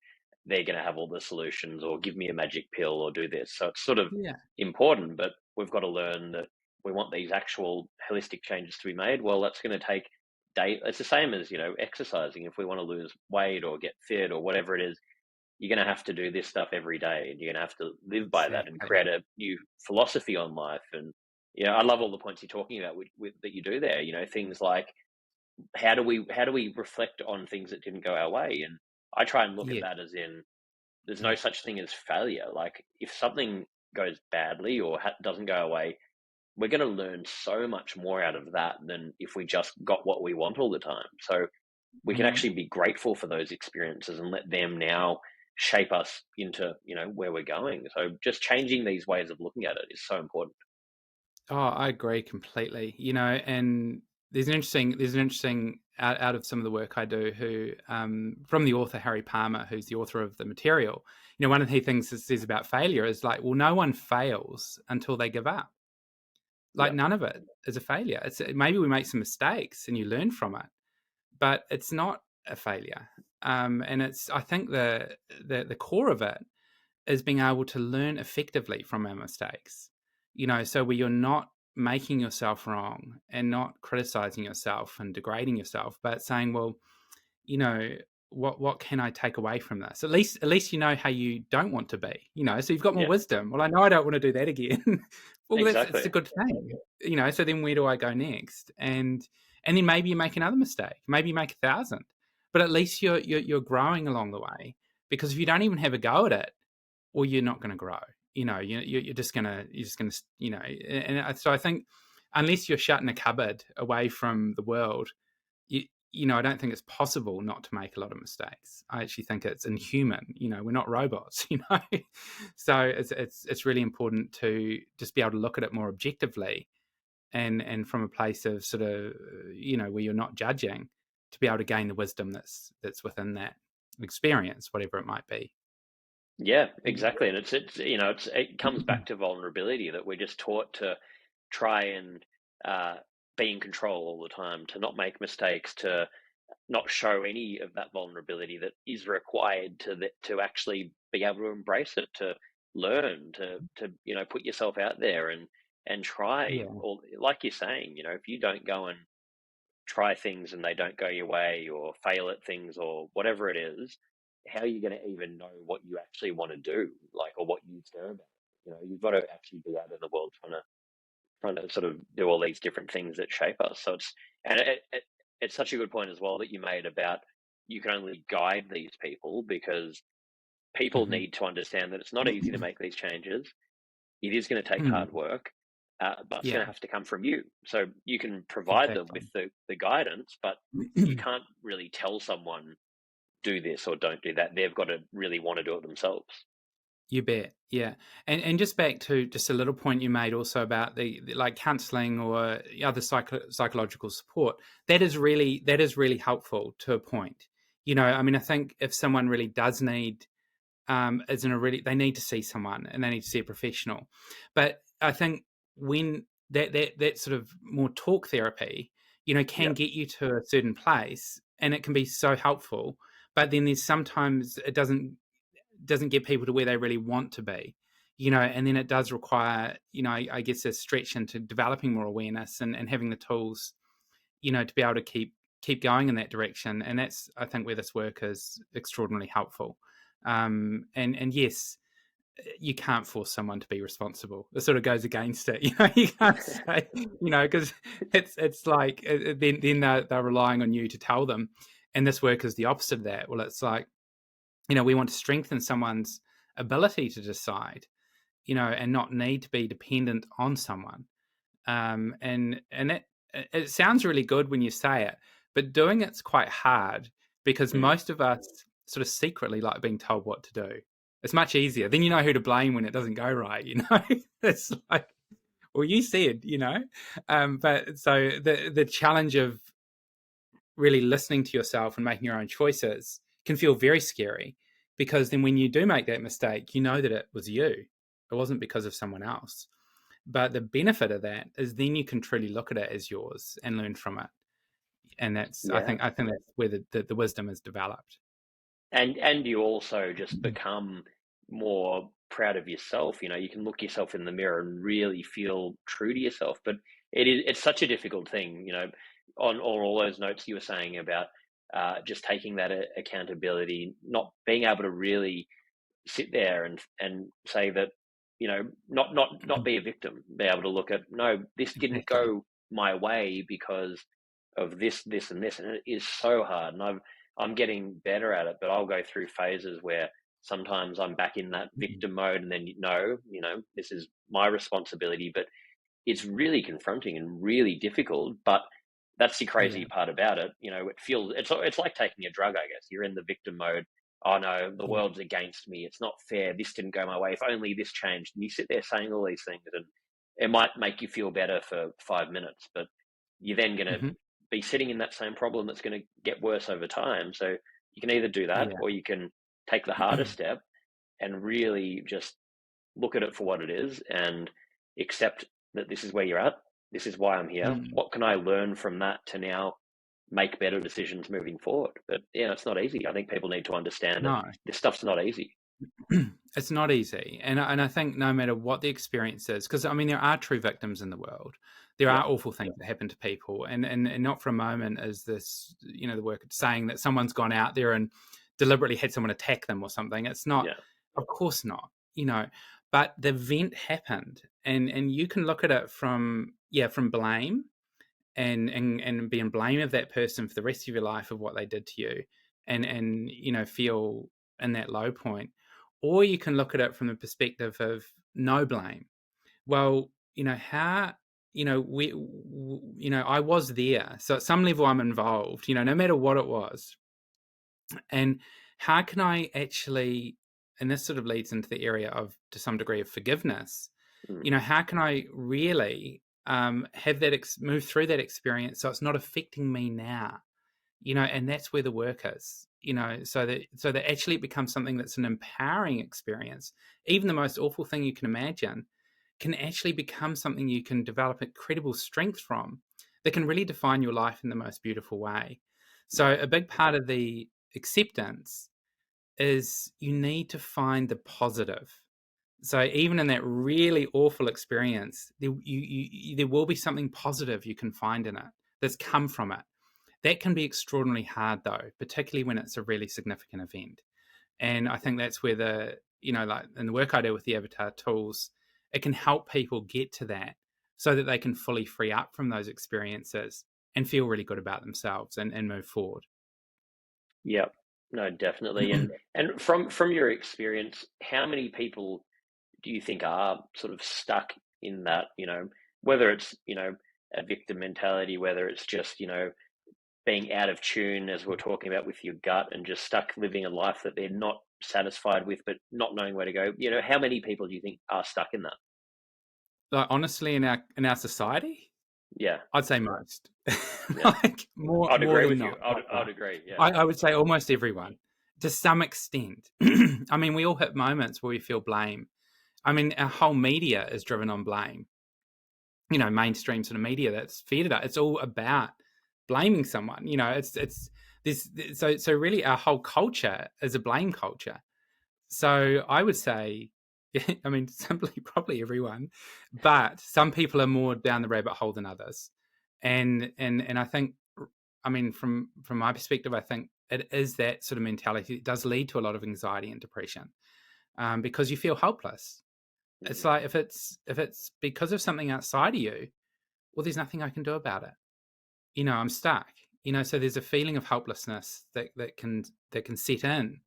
they're going to have all the solutions, or give me a magic pill, or do this. So it's sort of important, but we've got to learn that we want these actual holistic changes to be made. Well, that's going to take day. It's the same as, exercising. If we want to lose weight or get fit or whatever it is, you're going to have to do this stuff every day, and you're going to have to live by that and create a new philosophy on life. And, I love all the points you're talking about that you do there, things like, how do we reflect on things that didn't go our way? And I try and look at that as in, there's no such thing as failure. Like, if something goes badly or doesn't go our way, we're going to learn so much more out of that than if we just got what we want all the time. So we can actually be grateful for those experiences and let them now shape us into, where we're going. So just changing these ways of looking at it is so important. Oh, I agree completely. And there's an interesting out of some of the work I do, who from the author Harry Palmer, who's the author of the material. One of the things it says about failure is like, well, no one fails until they give up. Like, none of it is a failure. It's maybe we make some mistakes and you learn from it, but it's not a failure. And I think the core of it is being able to learn effectively from our mistakes. So where you're not making yourself wrong and not criticizing yourself and degrading yourself, but saying, well, what can I take away from this? At least you know how you don't want to be, so you've got more wisdom. Well, I know I don't want to do that again. Well, exactly. that's a good thing, so then where do I go next? And then maybe you make another mistake, maybe you make 1,000, but at least you're growing along the way. Because if you don't even have a go at it, well, you're not going to grow. You're just gonna, and so I think unless you're shut in a cupboard away from the world, I don't think it's possible not to make a lot of mistakes. I actually think it's inhuman. We're not robots. So it's really important to just be able to look at it more objectively, and from a place of sort of where you're not judging, to be able to gain the wisdom that's within that experience, whatever it might be. Yeah, exactly. And it comes back to vulnerability, that we're just taught to try and be in control all the time, to not make mistakes, to not show any of that vulnerability that is required to actually be able to embrace it, to learn, to put yourself out there and try. Or like you're saying, if you don't go and try things and they don't go your way, or fail at things or whatever it is, how are you going to even know what you actually want to do, like, or what you care about? You've got to actually be out in the world trying to sort of do all these different things that shape us. So it's such a good point as well that you made about you can only guide these people because people Mm-hmm. need to understand that it's not easy to make these changes. It is going to take Mm. hard work, but it's going Yeah, to have to come from you. So you can provide them exactly. with the guidance, but you can't really tell someone do this or don't do that. They've got to really want to do it themselves. You bet, yeah. And just back to just a little point you made also about the like counselling or other psychological support. That is really helpful to a point. I mean, I think if someone really does need they need to see someone and they need to see a professional. But I think when that sort of more talk therapy, can Yeah. get you to a certain place and it can be so helpful. But then there's sometimes it doesn't get people to where they really want to be, and then it does require, I guess a stretch into developing more awareness and having the tools, to be able to keep going in that direction. And that's, I think, where this work is extraordinarily helpful. And yes, you can't force someone to be responsible. It sort of goes against it. You can't say, because it's like then they're relying on you to tell them. And this work is the opposite of that. Well, it's like, we want to strengthen someone's ability to decide, and not need to be dependent on someone. And it sounds really good when you say it, but doing it's quite hard because Mm. most of us sort of secretly like being told what to do. It's much easier. Then you know who to blame when it doesn't go right, It's like, well, you said, but so the challenge of really listening to yourself and making your own choices can feel very scary, because then when you do make that mistake, you know that it was you. It wasn't because of someone else. But the benefit of that is then you can truly look at it as yours and learn from it. And that's, I Yeah. think that's where the wisdom is developed. And you also just become more proud of yourself. You can look yourself in the mirror and really feel true to yourself. But it's such a difficult thing, on all those notes you were saying about just taking that accountability, not being able to really sit there and say that, not be a victim, be able to look at, no, this didn't Exactly. go my way because of this, and this, and it is so hard. And I'm getting better at it, but I'll go through phases where sometimes I'm back in that victim mode, and then this is my responsibility. But it's really confronting and really difficult. But that's the crazy Yeah. part about it. It's like taking a drug, I guess. You're in the victim mode. Oh no, the Yeah. world's against me. It's not fair. This didn't go my way. If only this changed. And you sit there saying all these things, and it might make you feel better for 5 minutes, but you're then going to Mm-hmm. be sitting in that same problem that's going to get worse over time. So you can either do that, Yeah. or you can take the harder step and really just look at it for what it is and accept that this is where you're at. This is why I'm here. Mm. What can I learn from that to now make better decisions moving forward? But yeah, it's not easy. I think people need to understand that No, this stuff's not easy. it's not easy. And I think no matter what the experience is, because I mean, there are true victims in the world. There Yeah, are awful things that happen to people. And not for a moment is this, the work saying that someone's gone out there and deliberately had someone attack them or something. It's not, yeah, of course not, but the event happened, and you can look at it from blame and be in blame of that person for the rest of your life of what they did to you, and feel in that low point. Or you can look at it from the perspective of no blame. Well, how, I was there, so at some level I'm involved, no matter what it was. And how can I actually, and this sort of leads into the area of, to some degree, of forgiveness, mm, how can I really have that move through that experience so it's not affecting me now, and that's where the work is, so that actually it becomes something that's an empowering experience. Even the most awful thing you can imagine can actually become something you can develop incredible strength from, that can really define your life in the most beautiful way. So yeah, a big part of the acceptance is you need to find the positive. So even in that really awful experience, there will be something positive you can find in it that's come from it. That can be extraordinarily hard, though, particularly when it's a really significant event. And I think that's where like in the work I do with the avatar tools, it can help people get to that so that they can fully free up from those experiences and feel really good about themselves and move forward. Yep. No, definitely. And from your experience, how many people do you think are sort of stuck in that, whether it's, a victim mentality, whether it's just, being out of tune, as we're talking about with your gut, and just stuck living a life that they're not satisfied with, but not knowing where to go? How many people do you think are stuck in that? Like, honestly, in our society, Yeah. I'd say most. Yeah. Like more I'd agree than with you. not. I'd agree. Yeah. I would say almost everyone to some extent. I mean, we all hit moments where we feel blame. I mean, our whole media is driven on blame. Mainstream sort of media that's fed it. It's all about blaming someone. It's this. So really, our whole culture is a blame culture. So I would say, I mean, simply probably everyone, but some people are more down the rabbit hole than others, and I think, I mean, from my perspective, I think it is that sort of mentality. It does lead to a lot of anxiety and depression, because you feel helpless. It's like if it's because of something outside of you, well, there's nothing I can do about it. I'm stuck. So there's a feeling of helplessness that can set in.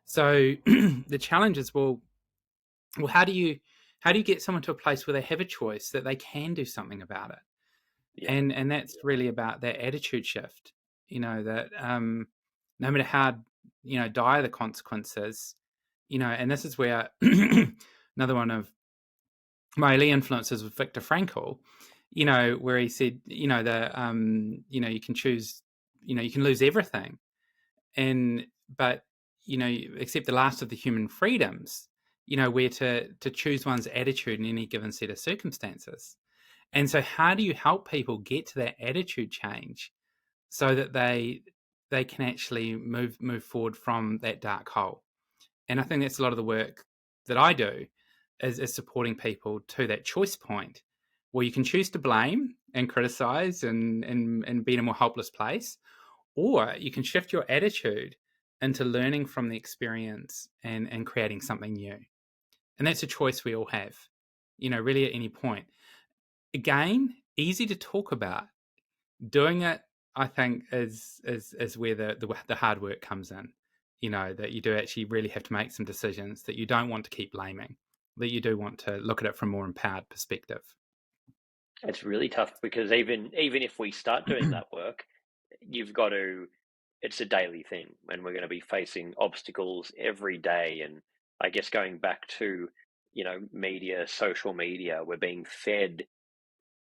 So the challenge is, well, how do you get someone to a place where they have a choice that they can do something about it? Yeah. And that's really about that attitude shift. That no matter how dire the consequences, and this is where another one of my early influences was Viktor Frankl, where he said, that you can choose, you can lose everything, but except the last of the human freedoms, where to choose one's attitude in any given set of circumstances. And so how do you help people get to that attitude change so that they can actually move forward from that dark hole? And I think that's a lot of the work that I do, is supporting people to that choice point where you can choose to blame and criticize and be in a more helpless place, or you can shift your attitude into learning from the experience and creating something new. And that's a choice we all have, really at any point. Again, easy to talk about. Doing it, I think, is where the hard work comes in. That you do actually really have to make some decisions, that you don't want to keep blaming, that you do want to look at it from a more empowered perspective. It's really tough because even if we start doing that work, you've got to, it's a daily thing, and we're going to be facing obstacles every day. And I guess going back to, media, social media, we're being fed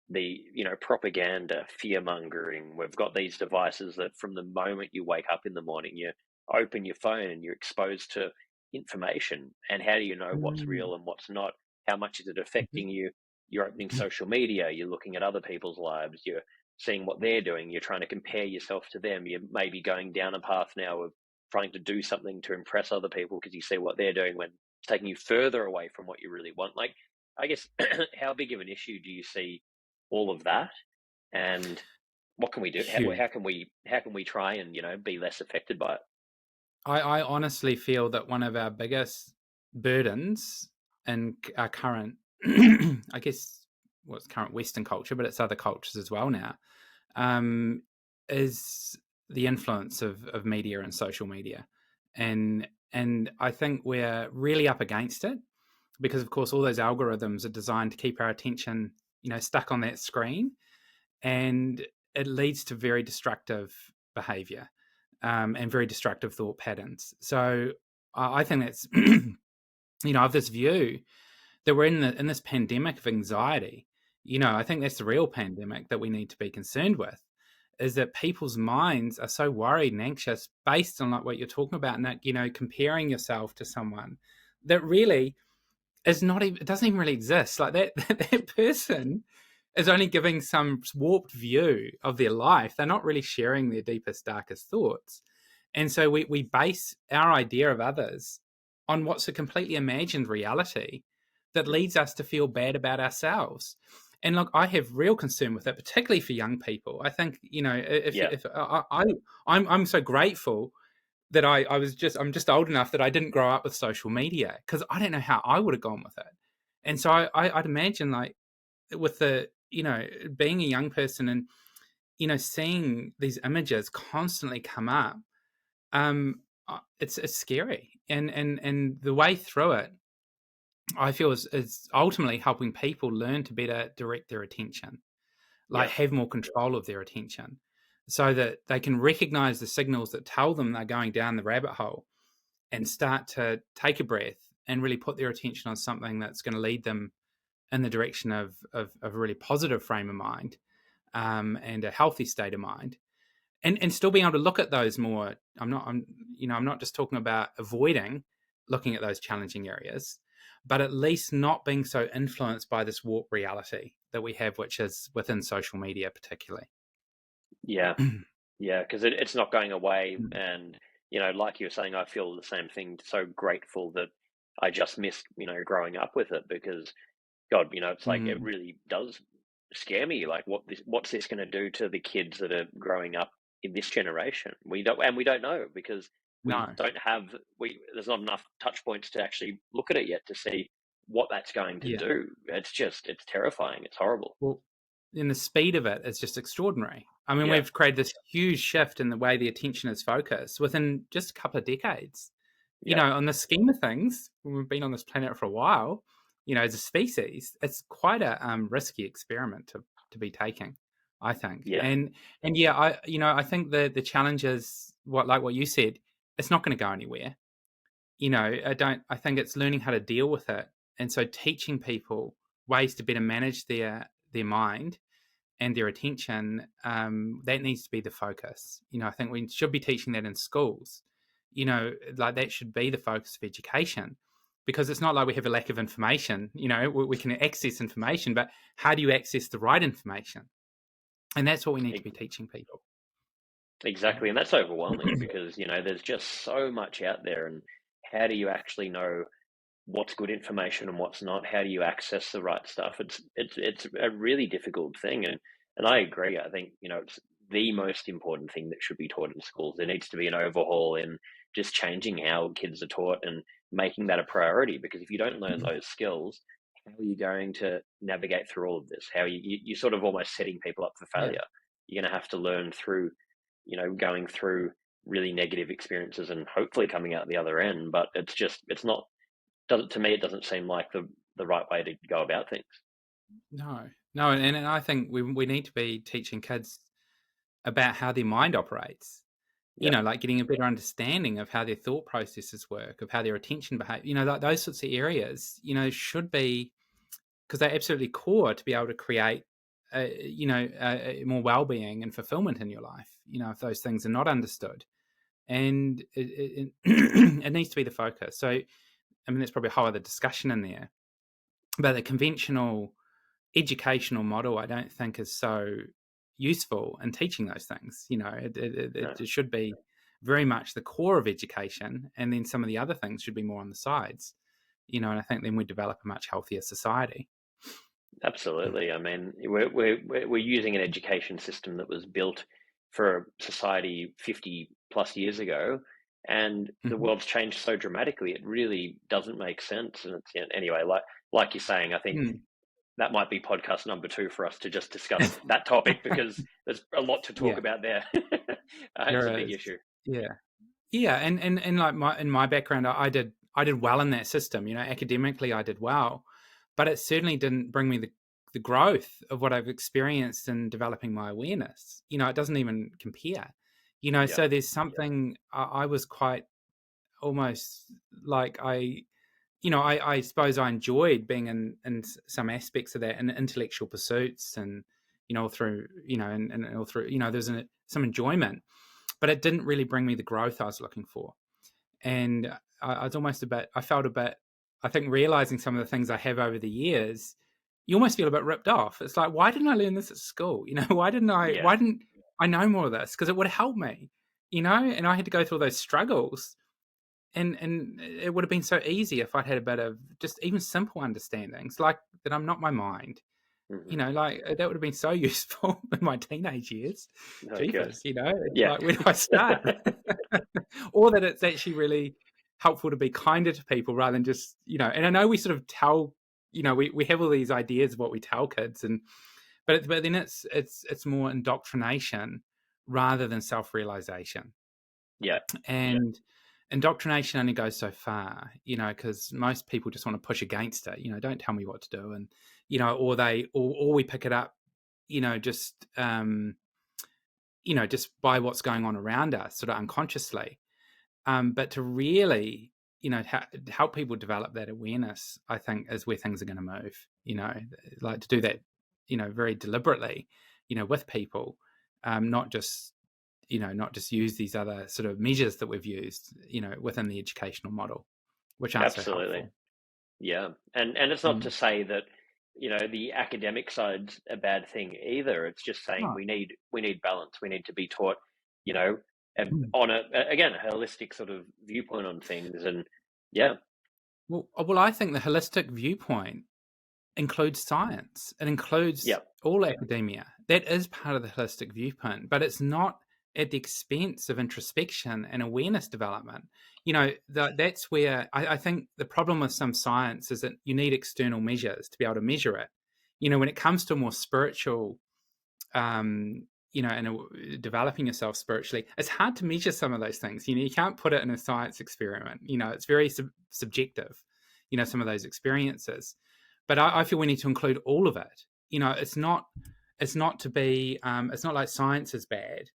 the, propaganda, fear mongering. We've got these devices that from the moment you wake up in the morning, you open your phone and you're exposed to information. And how do you know what's real and what's not? How much is it affecting you? You're opening social media, you're looking at other people's lives, you're seeing what they're doing, you're trying to compare yourself to them. You're maybe going down a path now of trying to do something to impress other people because you see what they're doing, when it's taking you further away from what you really want. Like, I guess, how big of an issue do you see all of that, and what can we do? How can we try and be less affected by it? I honestly feel that one of our biggest burdens in our current, I guess, what's current Western culture, but it's other cultures as well now, is the influence of media and social media, and I think we're really up against it because, of course, all those algorithms are designed to keep our attention, stuck on that screen, and it leads to very destructive behavior. And very destructive thought patterns. So I think that's, of this view that we're in this pandemic of anxiety. I think that's the real pandemic that we need to be concerned with, is that people's minds are so worried and anxious based on like what you're talking about, and that, comparing yourself to someone that really is not even, it doesn't even really exist. Like that person is only giving some warped view of their life. They're not really sharing their deepest, darkest thoughts. And so we base our idea of others on what's a completely imagined reality that leads us to feel bad about ourselves. And look, I have real concern with that, particularly for young people. I think, if I'm so grateful that I'm just old enough that I didn't grow up with social media, because I don't know how I would have gone with it. And so I'd imagine, like, with the, being a young person and, seeing these images constantly come up, it's scary. And the way through it, I feel, is ultimately helping people learn to better direct their attention, like have more control of their attention, so that they can recognize the signals that tell them they're going down the rabbit hole, and start to take a breath and really put their attention on something that's going to lead them in the direction of a really positive frame of mind, and a healthy state of mind, and still being able to look at those more. I'm not just talking about avoiding looking at those challenging areas, but at least not being so influenced by this warped reality that we have, which is within social media particularly. Yeah, because it's not going away. And, like you were saying, I feel the same thing. So grateful that I just missed, growing up with it, because God, it's like, it really does scare me. Like, what's this going to do to the kids that are growing up in this generation? We don't know, because we No. don't have, there's not enough touch points to actually look at it yet to see what that's going to do. It's terrifying. It's horrible. Well, and the speed of it is just extraordinary. I mean, we've created this huge shift in the way the attention is focused within just a couple of decades. On the scheme of things, when we've been on this planet for a while, as a species, it's quite a risky experiment to be taking, I think. Yeah. And I think the challenge is what you said. It's not going to go anywhere. I think it's learning how to deal with it, and so teaching people ways to better manage their mind and their attention. That needs to be the focus. I think we should be teaching that in schools. Like, that should be the focus of education, because it's not like we have a lack of information. We can access information, but how do you access the right information? And that's what we need to be teaching people. Exactly. And that's overwhelming, because, there's just so much out there. And how do you actually know what's good information and what's not? How do you access the right stuff? It's a really difficult thing. And I agree. I think, it's the most important thing that should be taught in schools. There needs to be an overhaul in just changing how kids are taught and making that a priority, because if you don't learn those skills, how are you going to navigate through all of this? How you're sort of almost setting people up for failure. You're going to have to learn through, going through really negative experiences and hopefully coming out the other end. But it's not, to me, it doesn't seem like the right way to go about things. No, and I think we need to be teaching kids about how their mind operates. Like getting a better understanding of how their thought processes work, of how their attention behaves. Those sorts of areas, should be, because they're absolutely core to be able to create, more well-being and fulfillment in your life. If those things are not understood, and it needs to be the focus. So, I mean, there's probably a whole other discussion in there, but the conventional educational model, I don't think, is so useful in teaching those things. It should be very much the core of education, and then some of the other things should be more on the sides. And I think then we develop a much healthier society. Absolutely. I mean, we're using an education system that was built for a society 50 plus years ago, and the world's changed so dramatically. It really doesn't make sense. And anyway, like you're saying, I think that might be podcast number 2 for us to just discuss that topic, because there's a lot to talk about there. It's a big issue. Yeah. And like in my background, I did well in that system. Academically, I did well, but it certainly didn't bring me the growth of what I've experienced in developing my awareness. It doesn't even compare. So there's something I was quite almost like I suppose I enjoyed being in some aspects of that, in intellectual pursuits, and all through and all through there's some enjoyment, but it didn't really bring me the growth I was looking for. And I felt a bit, I think, realizing some of the things I have over the years, you almost feel a bit ripped off. It's like, why didn't I learn this at school? Why didn't I know more of this? Because it would have helped me, and I had to go through those struggles. And it would have been so easy if I'd had a bit of just even simple understandings, like that I'm not my mind, You know, like that would have been so useful in my teenage years. Okay. Jeepers, you know, it's Yeah. like, where do I start? Or that it's actually really helpful to be kinder to people rather than just, you know, and I know we sort of tell, you know, we have all these ideas of what we tell kids, but then it's more indoctrination rather than self-realization. Yeah. And indoctrination only goes so far, you know, because most people just want to push against it. You know, don't tell me what to do, and you know, or we pick it up, you know, just just by what's going on around us, sort of unconsciously. But to really, you know, help people develop that awareness, I think, is where things are going to move. You know, like to do that, you know, very deliberately, you know, with people, not just use these other sort of measures that we've used, you know, within the educational model, which aren't so Absolutely. helpful. Yeah. And it's not to say that, you know, the academic side's a bad thing either. It's just saying Oh. we need balance. We need to be taught, you know, on a holistic sort of viewpoint on things. And yeah. Well, I think the holistic viewpoint includes science. It includes Yeah. all academia. That is part of the holistic viewpoint, but it's not at the expense of introspection and awareness development. You know, that's where I think the problem with some science is that you need external measures to be able to measure it. You know, when it comes to more spiritual, you know, and developing yourself spiritually, it's hard to measure some of those things. You know, you can't put it in a science experiment. You know, it's very subjective, you know, some of those experiences. But I feel we need to include all of it. You know, it's not to be, it's not like science is bad,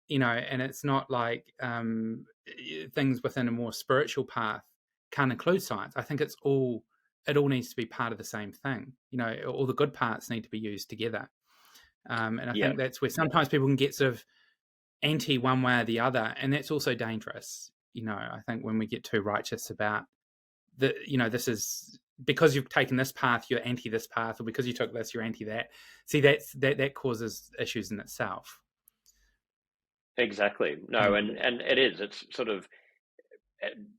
you know, and it's not like things within a more spiritual path can't include science. I think it all needs to be part of the same thing. You know, all the good parts need to be used together. And I think that's where sometimes people can get sort of anti one way or the other, and that's also dangerous. You know, I think when we get too righteous about you know, this is because you've taken this path, you're anti this path, or because you took this, you're anti that. See, that causes issues in itself. Exactly. No, and it's sort of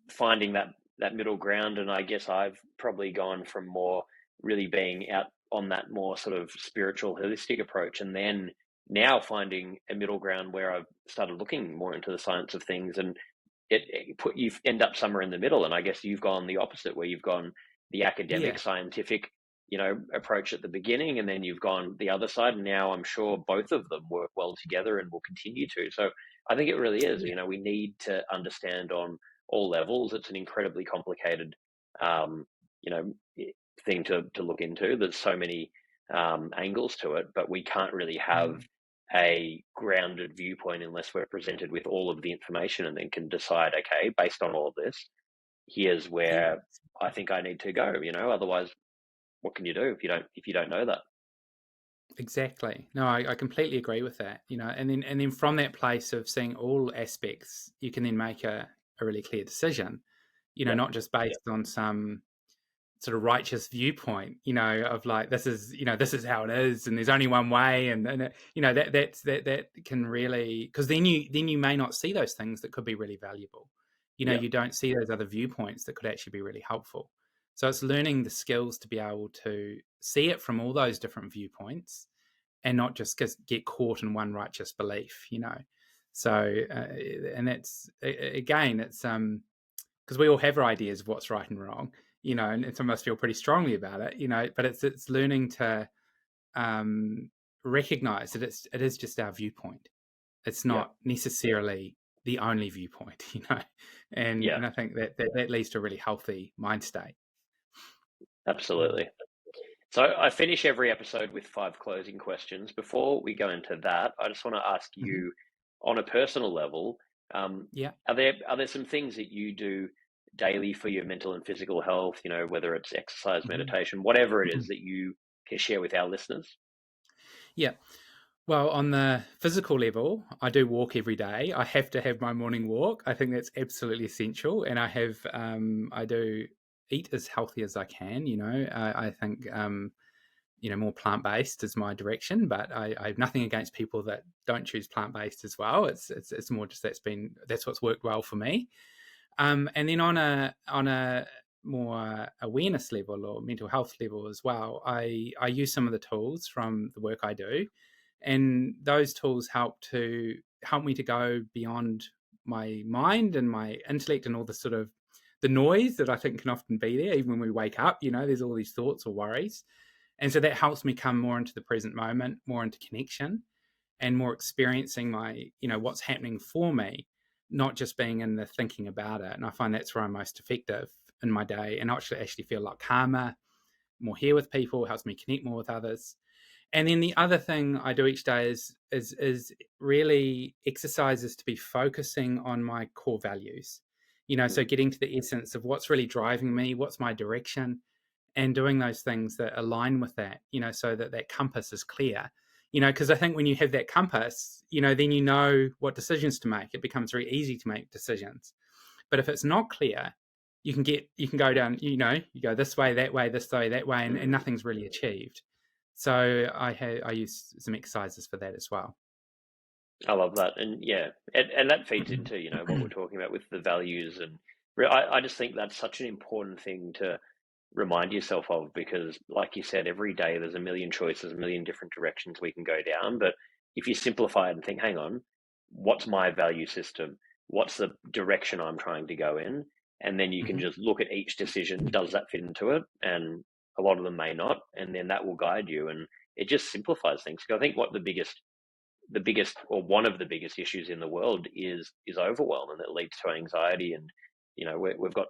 finding that middle ground. And I guess I've probably gone from more really being out on that more sort of spiritual holistic approach, and then now finding a middle ground where I've started looking more into the science of things, and you end up somewhere in the middle. And I guess you've gone the opposite, where you've gone the academic scientific, you know, approach at the beginning, and then you've gone the other side, and now I'm sure both of them work well together and will continue to. So I think it really is, you know, we need to understand on all levels. It's an incredibly complicated, you know, thing to look into. There's so many angles to it, but we can't really have a grounded viewpoint unless we're presented with all of the information and then can decide, okay, based on all of this, here's where I think I need to go. You know, otherwise, what can you do if you don't know that? Exactly. No, I completely agree with that. You know, and then from that place of seeing all aspects, you can then make a really clear decision. You know, not just based on some sort of righteous viewpoint, you know, of like, this is how it is, and there's only one way, and you know, that can really, because then you may not see those things that could be really valuable. You know, you don't see those other viewpoints that could actually be really helpful. So it's learning the skills to be able to see it from all those different viewpoints and not just get caught in one righteous belief, you know. So and that's, again, it's because we all have our ideas of what's right and wrong, you know, and some of us feel pretty strongly about it, you know, but it's learning to recognize that it is just our viewpoint. It's not necessarily the only viewpoint, you know, and I think that leads to a really healthy mind state. Absolutely. So I finish every episode with 5 closing questions. Before we go into that, I just want to ask you, on a personal level, are there some things that you do daily for your mental and physical health, you know, whether it's exercise, meditation, whatever it is that you can share with our listeners? Yeah. Well, on the physical level, I do walk every day. I have to have my morning walk. I think that's absolutely essential. And I do eat as healthy as I can. You know, I think, you know, more plant-based is my direction, but I have nothing against people that don't choose plant-based as well. It's more just that's what's worked well for me. And then on a more awareness level or mental health level as well, I use some of the tools from the work I do, and those tools help me to go beyond my mind and my intellect and all the sort of the noise that I think can often be there, even when we wake up. There's all these thoughts or worries, and so that helps me come more into the present moment, more into connection, and more experiencing my, what's happening for me, not just being in the thinking about it. And I find that's where I'm most effective in my day, and actually feel like calmer, more here with people, helps me connect more with others. And then the other thing I do each day is really exercises to be focusing on my core values. So getting to the essence of what's really driving me, what's my direction, and doing those things that align with that, so that compass is clear. Because I think when you have that compass, then you know what decisions to make. It becomes very easy to make decisions. But if it's not clear, you can go down, you go this way, that way, and nothing's really achieved. So I use some exercises for that as well. I love that. And and that feeds into, what we're talking about with the values. And I just think that's such an important thing to remind yourself of, because like you said, every day there's a million choices, a million different directions we can go down. But if you simplify it and think, hang on, what's my value system? What's the direction I'm trying to go in? And then you can just look at each decision. Does that fit into it? And a lot of them may not. And then that will guide you. And it just simplifies things. Because I think what the biggest or one of the biggest issues in the world is overwhelm, and it leads to anxiety. And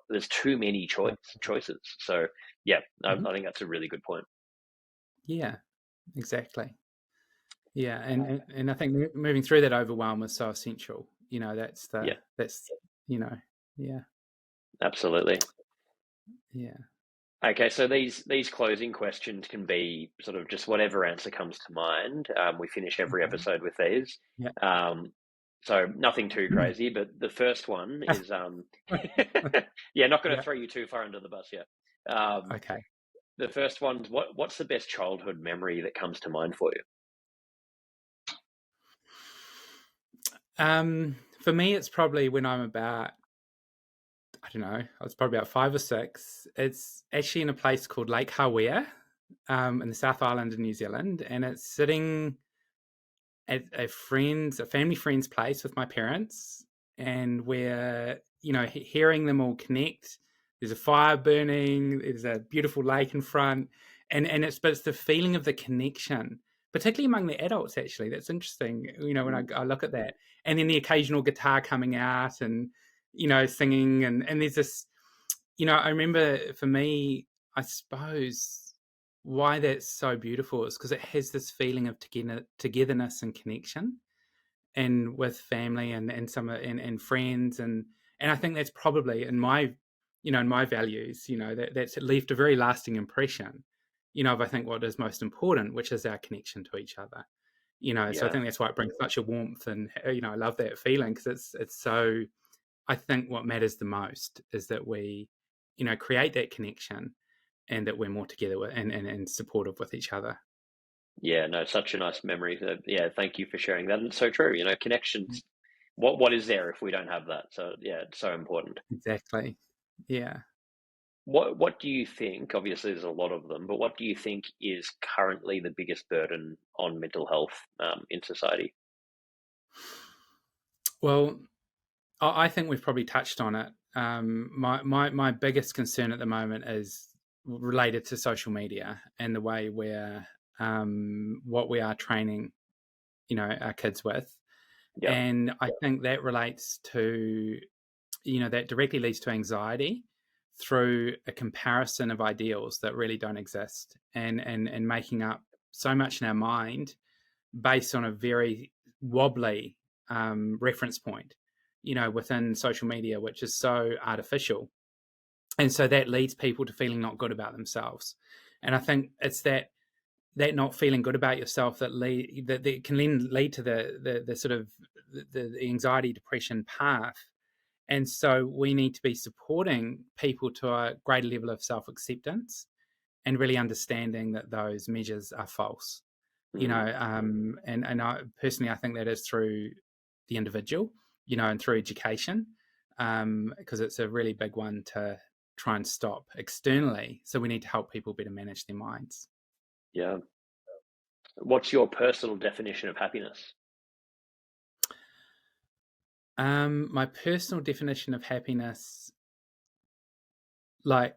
there's too many choices. So I think that's a really good point. Yeah, exactly. Yeah, and I think moving through that overwhelm is so essential. That's Absolutely. Yeah. Okay, so these closing questions can be sort of just whatever answer comes to mind. We finish every episode with these. Yeah. So nothing too crazy, but the first one is not going to throw you too far under the bus yet. Okay. The first one's what's the best childhood memory that comes to mind for you? For me, it's probably when I'm about, I don't know, I was probably about 5 or 6. It's actually in a place called Lake Hawea, in the South Island of New Zealand, and it's sitting at a family friend's place with my parents, and we're, hearing them all connect. There's a fire burning, there's a beautiful lake in front, and it's the feeling of the connection, particularly among the adults, actually. That's interesting, when I look at that. And then the occasional guitar coming out and, singing, and there's this, I remember for me, I suppose why that's so beautiful is because it has this feeling of togetherness and connection, and with family and some and friends, and I think that's probably in my values, that's left a very lasting impression, of I think what is most important, which is our connection to each other. So I think that's why it brings such a warmth, and I love that feeling, because it's so, I think what matters the most is that we create that connection, and that we're more together and supportive with each other. Yeah, no, such a nice memory. Thank you for sharing that. And it's so true, connections, what is there if we don't have that? So it's so important. Exactly. Yeah. What do you think, obviously there's a lot of them, but what do you think is currently the biggest burden on mental health in society? Well, I think we've probably touched on it. My biggest concern at the moment is related to social media and the way we're what we are training, our kids with. Yeah. And I think that relates to, that directly leads to anxiety through a comparison of ideals that really don't exist, and making up so much in our mind based on a very wobbly reference point, within social media, which is so artificial. And so that leads people to feeling not good about themselves. And I think it's that not feeling good about yourself that can then lead to the sort of the anxiety, depression path. And so we need to be supporting people to a greater level of self-acceptance, and really understanding that those measures are false. And I personally, I think that is through the individual, and through education, because it's a really big one to try and stop externally. So we need to help people better manage their minds. Yeah. What's your personal definition of happiness? My personal definition of happiness, like,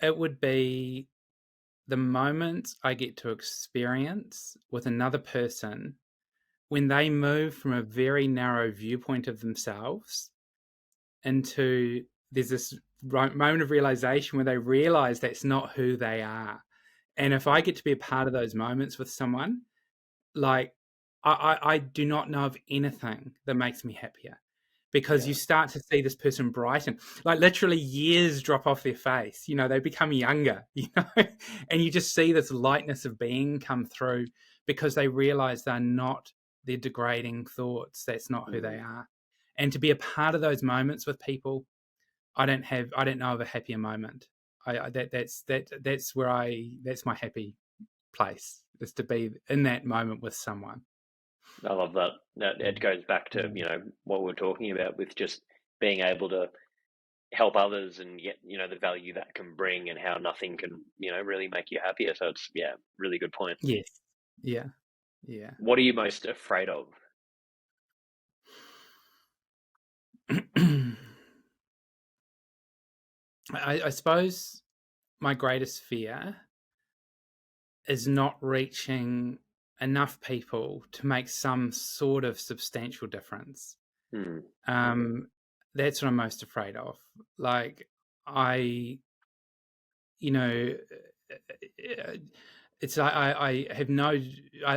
it would be the moment I get to experience with another person when they move from a very narrow viewpoint of themselves into, there's this moment of realization where they realize that's not who they are. And if I get to be a part of those moments with someone, like, I do not know of anything that makes me happier, because you start to see this person brighten, like literally years drop off their face, they become younger, and you just see this lightness of being come through, because they realize they're not their degrading thoughts. That's not who they are. And to be a part of those moments with people, I don't know of a happier moment. That's my happy place, is to be in that moment with someone. I love that. It goes back to, what we're talking about with just being able to help others and get, the value that can bring, and how nothing can, really make you happier. So it's, really good point. Yes. Yeah. What are you most afraid of? I suppose my greatest fear is not reaching enough people to make some sort of substantial difference. That's what I'm most afraid of. Like, I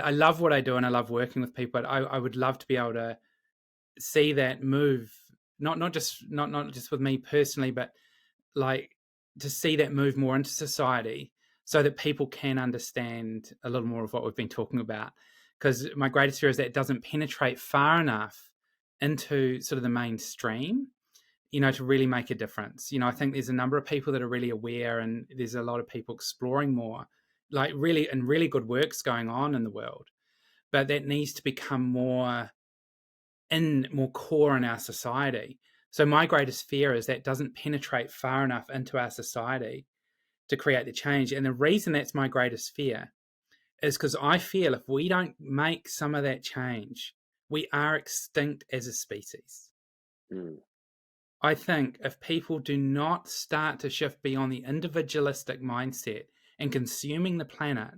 love what I do and I love working with people, but I would love to be able to see that move, not just with me personally, but like to see that move more into society, so that people can understand a little more of what we've been talking about. Because my greatest fear is that it doesn't penetrate far enough into sort of the mainstream, to really make a difference. I think there's a number of people that are really aware, and there's a lot of people exploring more, like really good works going on in the world, but that needs to become more core in our society. So my greatest fear is that doesn't penetrate far enough into our society to create the change. And the reason that's my greatest fear is because I feel if we don't make some of that change, we are extinct as a species. I think if people do not start to shift beyond the individualistic mindset and consuming the planet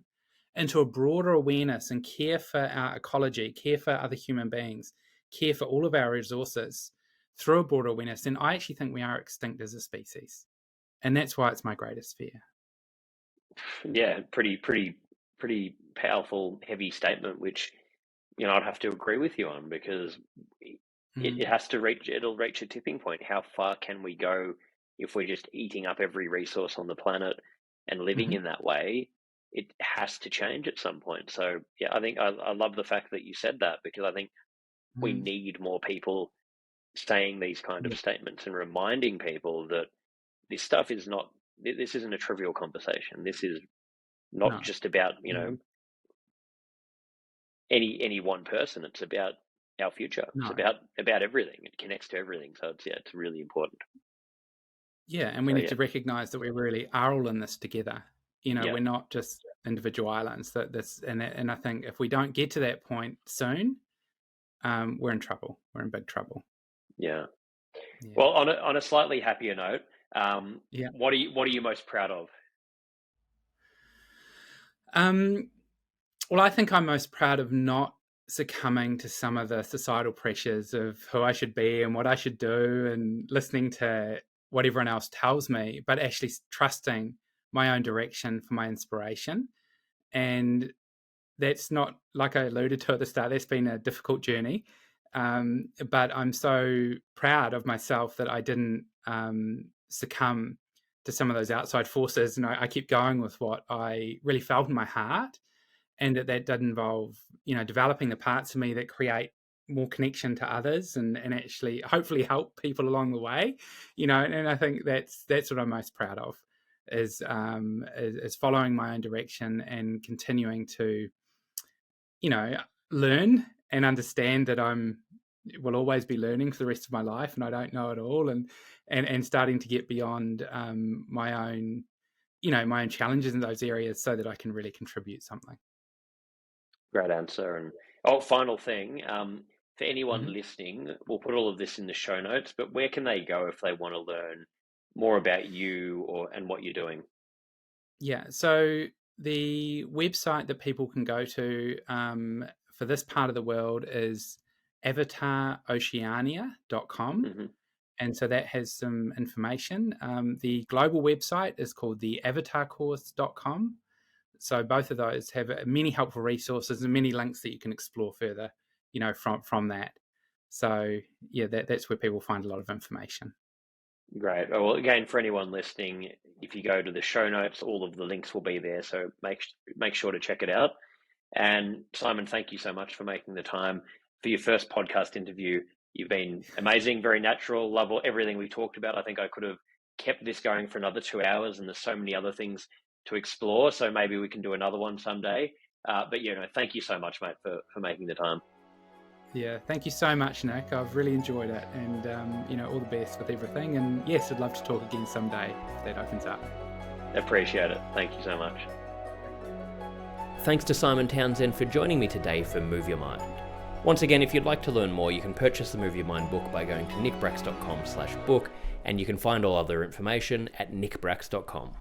into a broader awareness and care for our ecology, care for other human beings, care for all of our resources through a broader awareness, then I actually think we are extinct as a species. And that's why it's my greatest fear. Yeah, pretty powerful, heavy statement, which, I'd have to agree with you on, because it has to it'll reach a tipping point. How far can we go if we're just eating up every resource on the planet and living in that way? It has to change at some point. So yeah, I think I love the fact that you said that, because I think we need more people saying these kind of statements and reminding people that this stuff is not, this isn't a trivial conversation. This is not just about, any one person. It's about our future. It's about everything. It connects to everything. So it's really important. Yeah, and we need to recognize that we really are all in this together. We're not just individual islands. And I think if we don't get to that point soon, we're in trouble. We're in big trouble. Yeah. Well, on a slightly happier note, what are you most proud of? Well, I think I'm most proud of not succumbing to some of the societal pressures of who I should be and what I should do, and listening to what everyone else tells me, but actually trusting my own direction for my inspiration. And that's not, like I alluded to at the start, that's been a difficult journey. But I'm so proud of myself that I didn't succumb to some of those outside forces. And I kept going with what I really felt in my heart. And that did involve, developing the parts of me that create more connection to others, and actually hopefully help people along the way, and I think that's what I'm most proud of, is following my own direction and continuing to, learn and understand that I'm will always be learning for the rest of my life, and I don't know it all, and starting to get beyond my own, my own challenges in those areas so that I can really contribute something. Great answer. And final thing, for anyone Mhm. listening, we'll put all of this in the show notes, but where can they go if they want to learn more about you and what you're doing? Yeah, so the website that people can go to for this part of the world is avataroceania.com. Hmm. And so that has some information. The global website is called the avatarcourse.com. So both of those have many helpful resources and many links that you can explore further, from that. So yeah, that's where people find a lot of information. Great. Well, again, for anyone listening, if you go to the show notes, all of the links will be there. So make sure to check it out. And Simon, thank you so much for making the time for your first podcast interview. You've been amazing, very natural, love everything we talked about. I think I could have kept this going for another 2 hours, and there's so many other things to explore. So maybe we can do another one someday. But thank you so much, mate, for making the time. Yeah, thank you so much, Nick. I've really enjoyed it, and all the best with everything. And yes, I'd love to talk again someday if that opens up. Appreciate it. Thank you so much. Thanks to Simon Townsend for joining me today for Move Your Mind. Once again, if you'd like to learn more, you can purchase the Move Your Mind book by going to nickbracks.com/book, and you can find all other information at nickbracks.com.